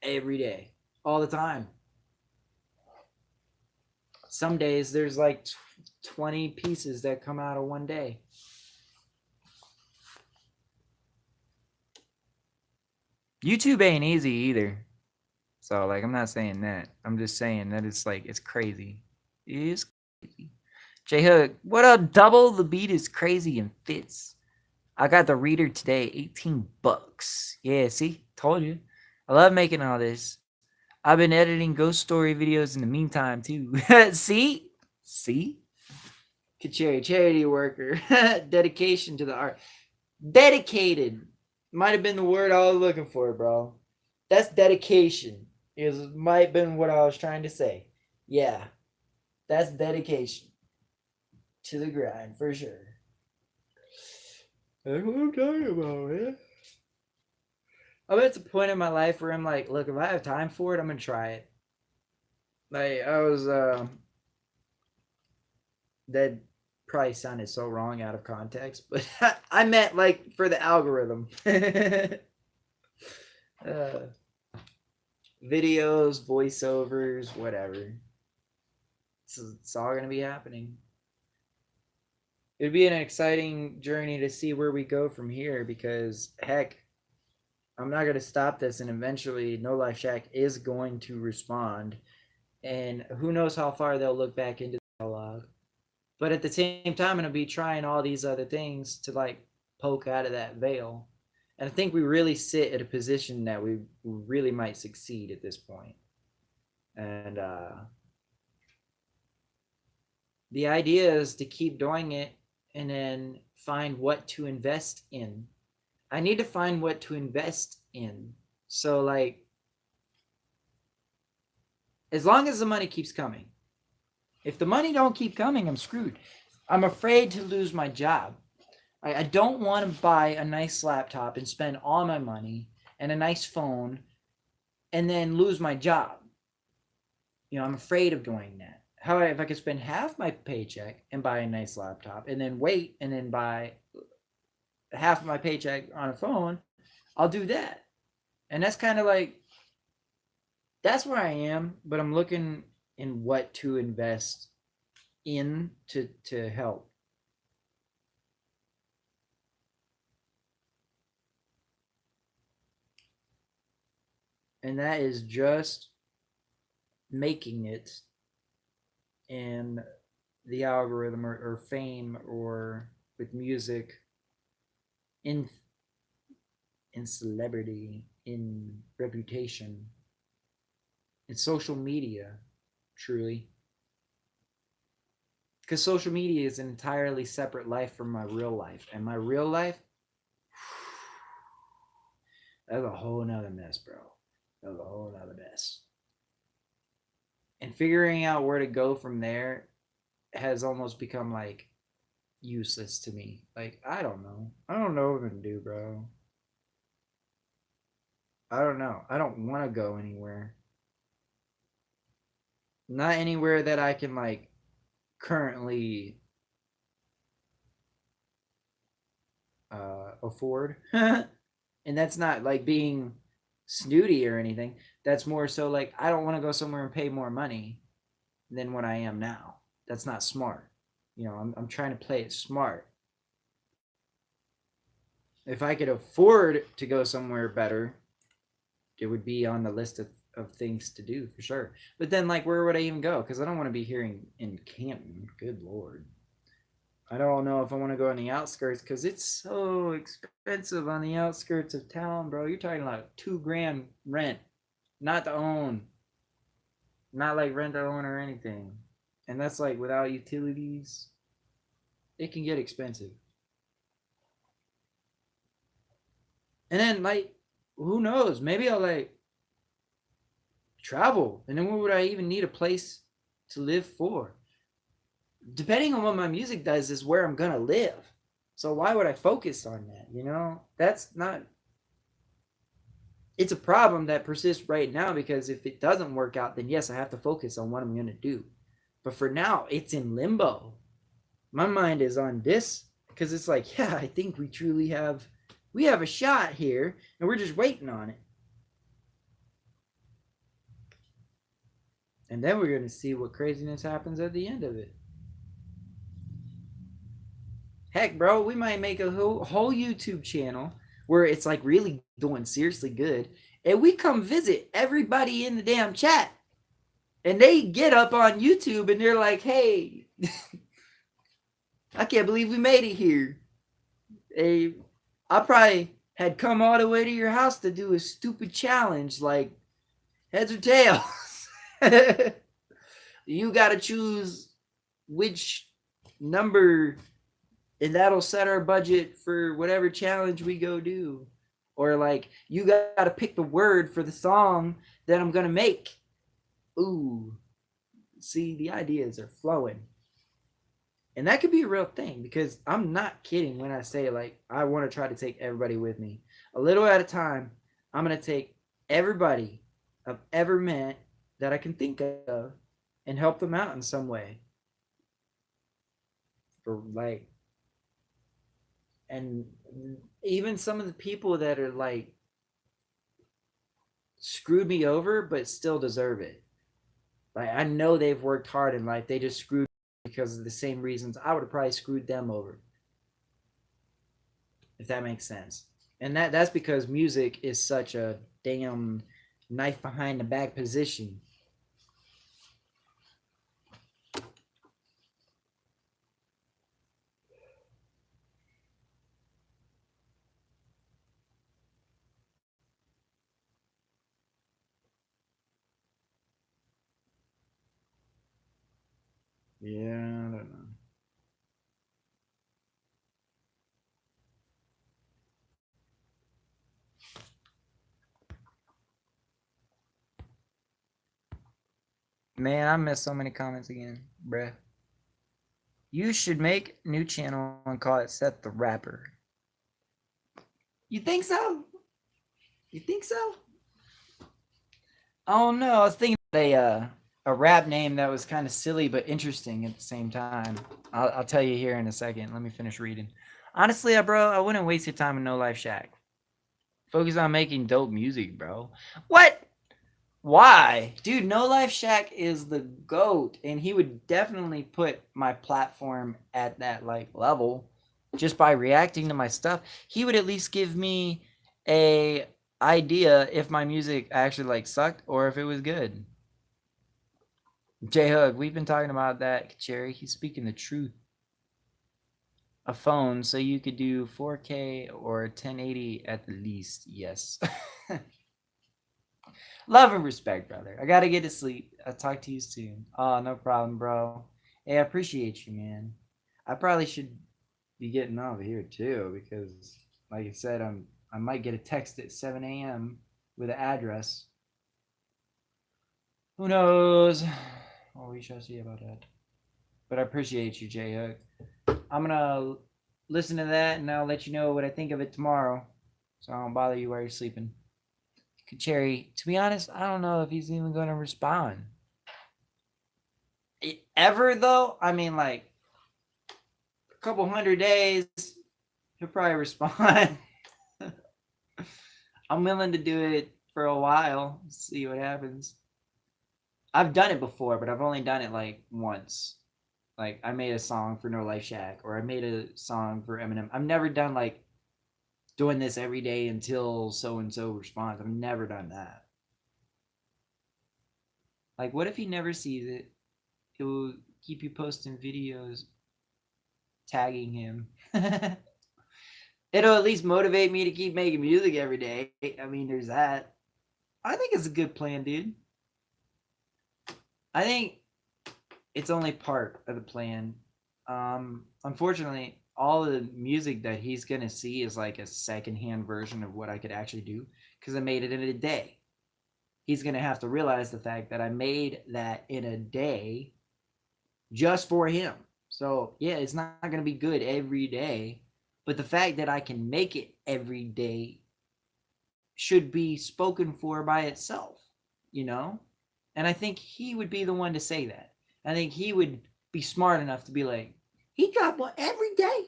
every day, all the time. Some days there's like 20 pieces that come out of one day. YouTube ain't easy either. So like I'm not saying that. I'm just saying that it's like it's crazy. It's crazy. J Hook, what up, double? The beat is crazy and fits. I got the reader today, $18. Yeah, see? Told you. I love making all this. I've been editing ghost story videos in the meantime too. See? See? Charity worker. Dedication to the art. Dedicated. Might have been the word I was looking for, bro. That's dedication. It might have been what I was trying to say. Yeah. That's dedication to the grind for sure. That's what I'm talking about, man. I'm at the point in my life where I'm like, look, if I have time for it, I'm gonna try it. Like I was that probably sounded so wrong out of context, but I meant like for the algorithm. Videos, voiceovers, whatever. It's all gonna be happening. It'd be an exciting journey to see where we go from here because heck, I'm not gonna stop this, and eventually No Life Shack is going to respond, and who knows how far they'll look back into the dialogue. But at the same time, I'm gonna be trying all these other things to like poke out of that veil. And I think we really sit at a position that we really might succeed at this point. And the idea is to keep doing it and then find what to invest in. I need to find what to invest in. So like, as long as the money keeps coming. If the money don't keep coming, I'm screwed. I'm afraid to lose my job. I don't want to buy a nice laptop and spend all my money and a nice phone and then lose my job. You know, I'm afraid of doing that. However, if I could spend half my paycheck and buy a nice laptop and then wait and then buy half of my paycheck on a phone, I'll do that. And that's kind of like, that's where I am, but I'm looking in what to invest in to help. And that is just making it in the algorithm or fame or with music in celebrity, in reputation, in social media, truly. Because social media is an entirely separate life from my real life. And my real life, that's a whole nother mess, bro. That was a whole nother mess. And figuring out where to go from there has almost become like useless to me. Like, I don't know. I don't know what I'm gonna do, bro. I don't know. I don't want to go anywhere. Not anywhere that I can like currently afford. And that's not like being snooty or anything. That's more so like I don't want to go somewhere and pay more money than what I am now. That's not smart. You know, I'm trying to play it smart. If I could afford to go somewhere better, it would be on the list of things to do for sure. But then, like, where would I even go? Because I don't want to be here in Canton. Good Lord. I don't know if I want to go on the outskirts because it's so expensive on the outskirts of town, bro. You're talking like $2,000 rent, not to own, not like rent to own or anything. And that's like without utilities. It can get expensive. And then like, who knows? Maybe I'll like travel, and then what would I even need a place to live for? Depending on what my music does is where I'm gonna live. So why would I focus on that? You know, that's not. It's a problem that persists right now because if it doesn't work out, then yes, I have to focus on what I'm gonna do. But for now, it's in limbo. My mind is on this because it's like, yeah, I think we have a shot here, and we're just waiting on it. And then we're gonna see what craziness happens at the end of it. Heck, bro, we might make a whole YouTube channel where it's like really doing seriously good, and we come visit everybody in the damn chat, and they get up on YouTube and they're like, "Hey, I can't believe we made it here. Hey, I probably had come all the way to your house to do a stupid challenge like heads or tails. You gotta choose which number, and that'll set our budget for whatever challenge we go do. Or like, you gotta pick the word for the song that I'm gonna make. Ooh, see, the ideas are flowing. And that could be a real thing because I'm not kidding when I say like I want to try to take everybody with me. A little at a time, I'm going to take everybody I've ever met that I can think of and help them out in some way. For like, and even some of the people that are like screwed me over but still deserve it. Like, I know they've worked hard in life. They just screwed because of the same reasons I would have probably screwed them over. If that makes sense. And that's because music is such a damn knife behind the back position. Yeah, I don't know. Man, I missed so many comments again, bruh. You should make a new channel and call it SEaTH the Rapper. You think so? You think so? I don't know. I was thinking a rap name that was kind of silly but interesting at the same time. I'll tell you here in a second. Let me finish reading. Honestly, bro, I wouldn't waste your time in No Life Shack. Focus on making dope music, bro. What? Why? Dude, No Life Shack is the GOAT, and he would definitely put my platform at that like level just by reacting to my stuff. He would at least give me a idea if my music actually like sucked or if it was good. J Hug, we've been talking about that, Cherry. He's speaking the truth. A phone so you could do 4K or 1080 at the least. Yes. Love and respect, brother. I gotta get to sleep. I'll talk to you soon. Oh, no problem, bro. Hey, I appreciate you, man. I probably should be getting off of here too because, like I said, I might get a text at 7 a.m. with an address. Who knows? Oh, we shall see about that. But I appreciate you, J Hook. I'm gonna listen to that and I'll let you know what I think of it tomorrow. So I don't bother you while you're sleeping. Cherry, to be honest, I don't know if he's even gonna respond. Ever though? I mean, like a couple 100 days, he'll probably respond. I'm willing to do it for a while, see what happens. I've done it before, but I've only done it like once. Like I made a song for No Life Shack, or I made a song for Eminem. I've never done like doing this every day until so and so responds. I've never done that. Like, what if he never sees it? It will keep you posting videos tagging him. It'll at least motivate me to keep making music every day. I mean, there's that. I think it's a good plan, dude. I think it's only part of the plan. Unfortunately, all the music that he's gonna see is like a secondhand version of what I could actually do because I made it in a day. He's gonna have to realize the fact that I made that in a day just for him. So yeah, it's not gonna be good every day, but the fact that I can make it every day should be spoken for by itself, you know? And I think he would be the one to say that. I think he would be smart enough to be like, he got one every day.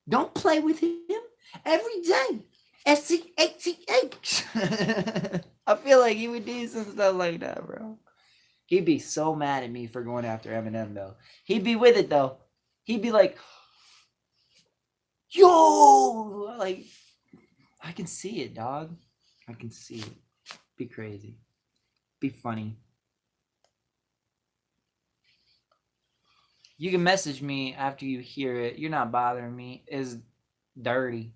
Don't play with him every day. SEaTH. I feel like he would do some stuff like that, bro. He'd be so mad at me for going after Eminem, though. He'd be with it, though. He'd be like, yo! Like, I can see it, dog. I can see it. Be crazy. Be funny. You can message me after you hear it. You're not bothering me. It's dirty.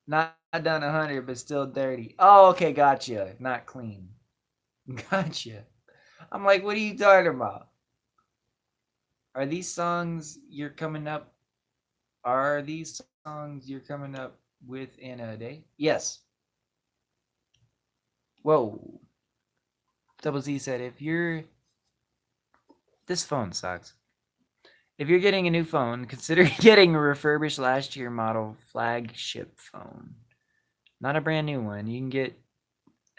Not done 100, but still dirty. Oh, okay, gotcha. Not clean. Gotcha. I'm like, what are you talking about? Are these songs you're coming up? Are these songs you're coming up with in a day? Yes. Whoa. Double Z said, if you're. This phone sucks. If you're getting a new phone, consider getting a refurbished last year model flagship phone. Not a brand new one. You can get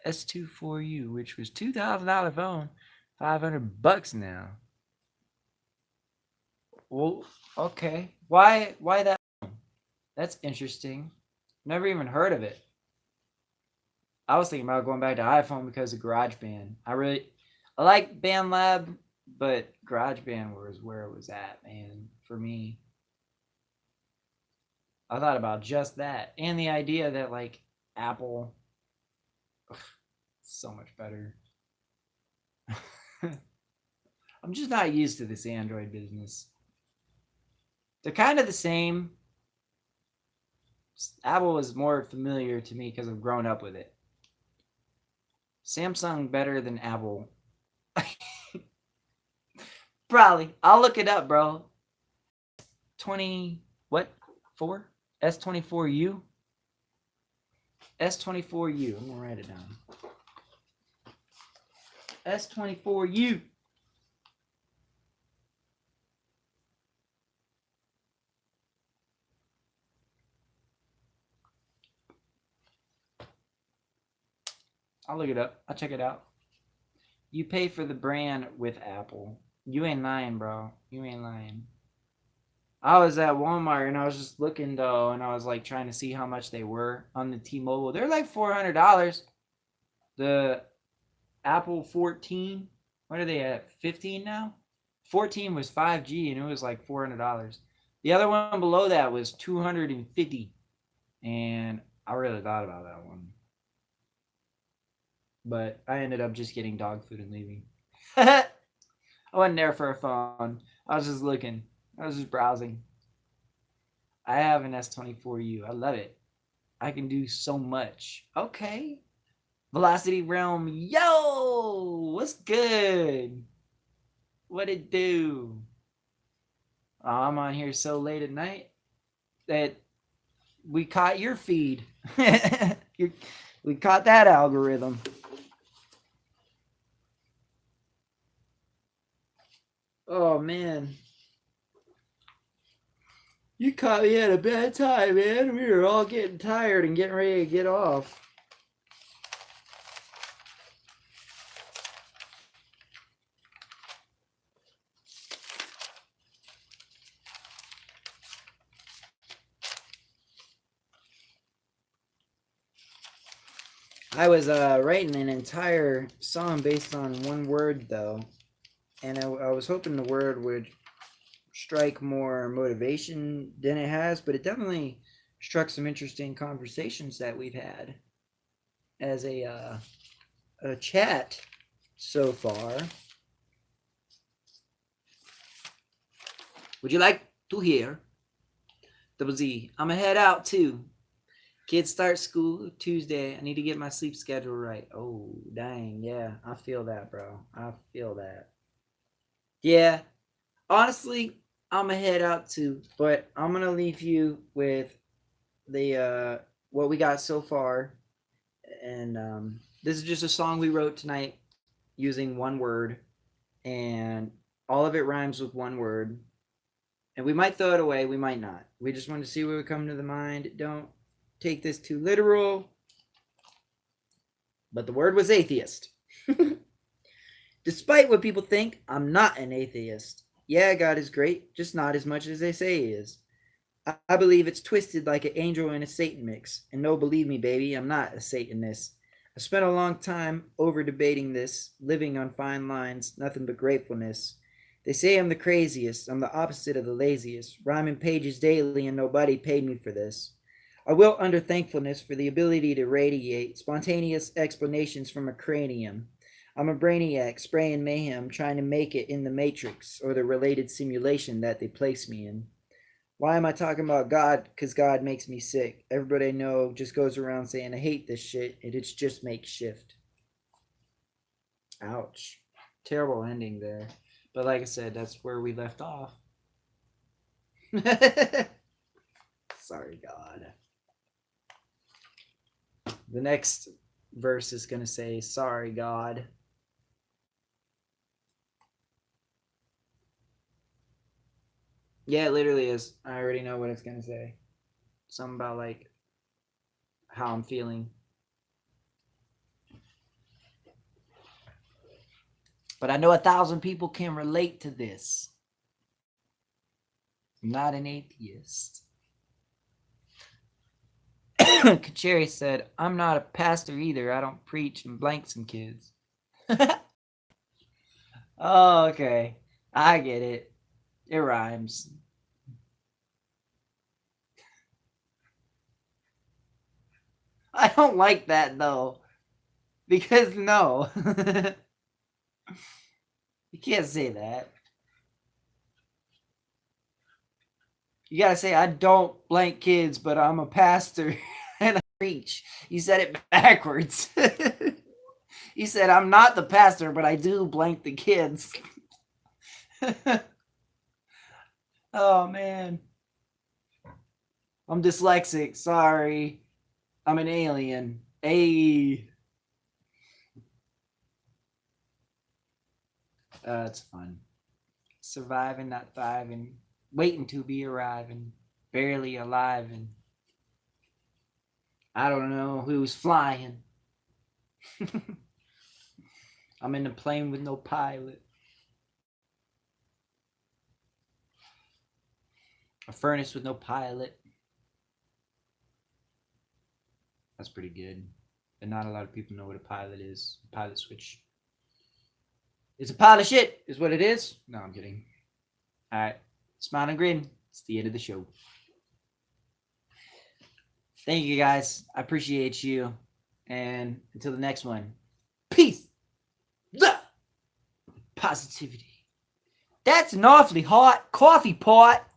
S24U, which was $2,000 phone, $500 now. Well, okay. Why that? That's interesting. Never even heard of it. I was thinking about going back to iPhone because of GarageBand. I like BandLab, but GarageBand was where it was at, man, for me. I thought about just that. And the idea that, like, Apple, so much better. I'm just not used to this Android business. They're kind of the same. Apple is more familiar to me because I've grown up with it. Samsung better than Apple. Probably. I'll look it up, bro. 20 what? 4? S24U? S24U. I'm gonna write it down. S24U. I'll look it up. I'll check it out. You pay for the brand with Apple. You ain't lying, bro. You ain't lying. I was at Walmart and I was just looking though, and I was like trying to see how much they were on the T-Mobile. They're like $400. The Apple 14, what are they at? 15 now? 14 was 5G and it was like $400. The other one below that was 250, and I really thought about that one, but I ended up just getting dog food and leaving. I wasn't there for a phone. I was just looking. I was just browsing. I have an S24U. I love it. I can do so much. Okay. Velocity Realm. Yo! What's good? What it do? Oh, I'm on here so late at night that we caught your feed. We caught that algorithm. Oh, man. You caught me at a bad time, man. We were all getting tired and getting ready to get off. I was writing an entire song based on one word, though. And I was hoping the word would strike more motivation than it has, but it definitely struck some interesting conversations that we've had as a chat so far. Would you like to hear? Double Z. I'm gonna head out too. Kids start school Tuesday. I need to get my sleep schedule right. Oh, dang. Yeah, I feel that, bro. I feel that. Yeah, honestly, I'm gonna head out too, but I'm gonna leave you with the what we got so far, and this is just a song we wrote tonight using one word, and all of it rhymes with one word, and we might throw it away, we might not. We just want to see what would come to the mind. Don't take this too literal, but the word was atheist. Despite what people think, I'm not an atheist. Yeah, God is great, just not as much as they say he is. I believe it's twisted like an angel and a Satan mix. And no, believe me, baby, I'm not a Satanist. I spent a long time over debating this, living on fine lines, nothing but gratefulness. They say I'm the craziest, I'm the opposite of the laziest, rhyming pages daily and nobody paid me for this. I will under thankfulness for the ability to radiate spontaneous explanations from a cranium. I'm a brainiac spraying mayhem, trying to make it in the matrix or the related simulation that they place me in. Why am I talking about God? Because God makes me sick. Everybody I know just goes around saying, I hate this shit, and it's just makeshift. Ouch. Terrible ending there. But like I said, that's where we left off. Sorry, God. The next verse is going to say, sorry, God. Yeah, it literally is. I already know what it's going to say. Something about, like, how I'm feeling. But I know 1,000 people can relate to this. I'm not an atheist. Kacheri said, I'm not a pastor either. I don't preach and blank some kids. Oh, okay. I get it. It rhymes. I don't like that, though. Because, no. You can't say that. You gotta say, I don't blank kids, but I'm a pastor and I preach. You said it backwards. You said, I'm not the pastor, but I do blank the kids. Oh, man. I'm dyslexic. Sorry. I'm an alien. Hey. It's fun. Surviving, not thriving. Waiting to be arriving. Barely alive. And I don't know who's flying. I'm in a plane with no pilot. A furnace with no pilot. That's pretty good. And not a lot of people know what a pilot is. A pilot switch. It's a pile of shit, is what it is. No, I'm kidding. All right. Smile and grin. It's the end of the show. Thank you, guys. I appreciate you. And until the next one, peace. Positivity. That's an awfully hot coffee pot.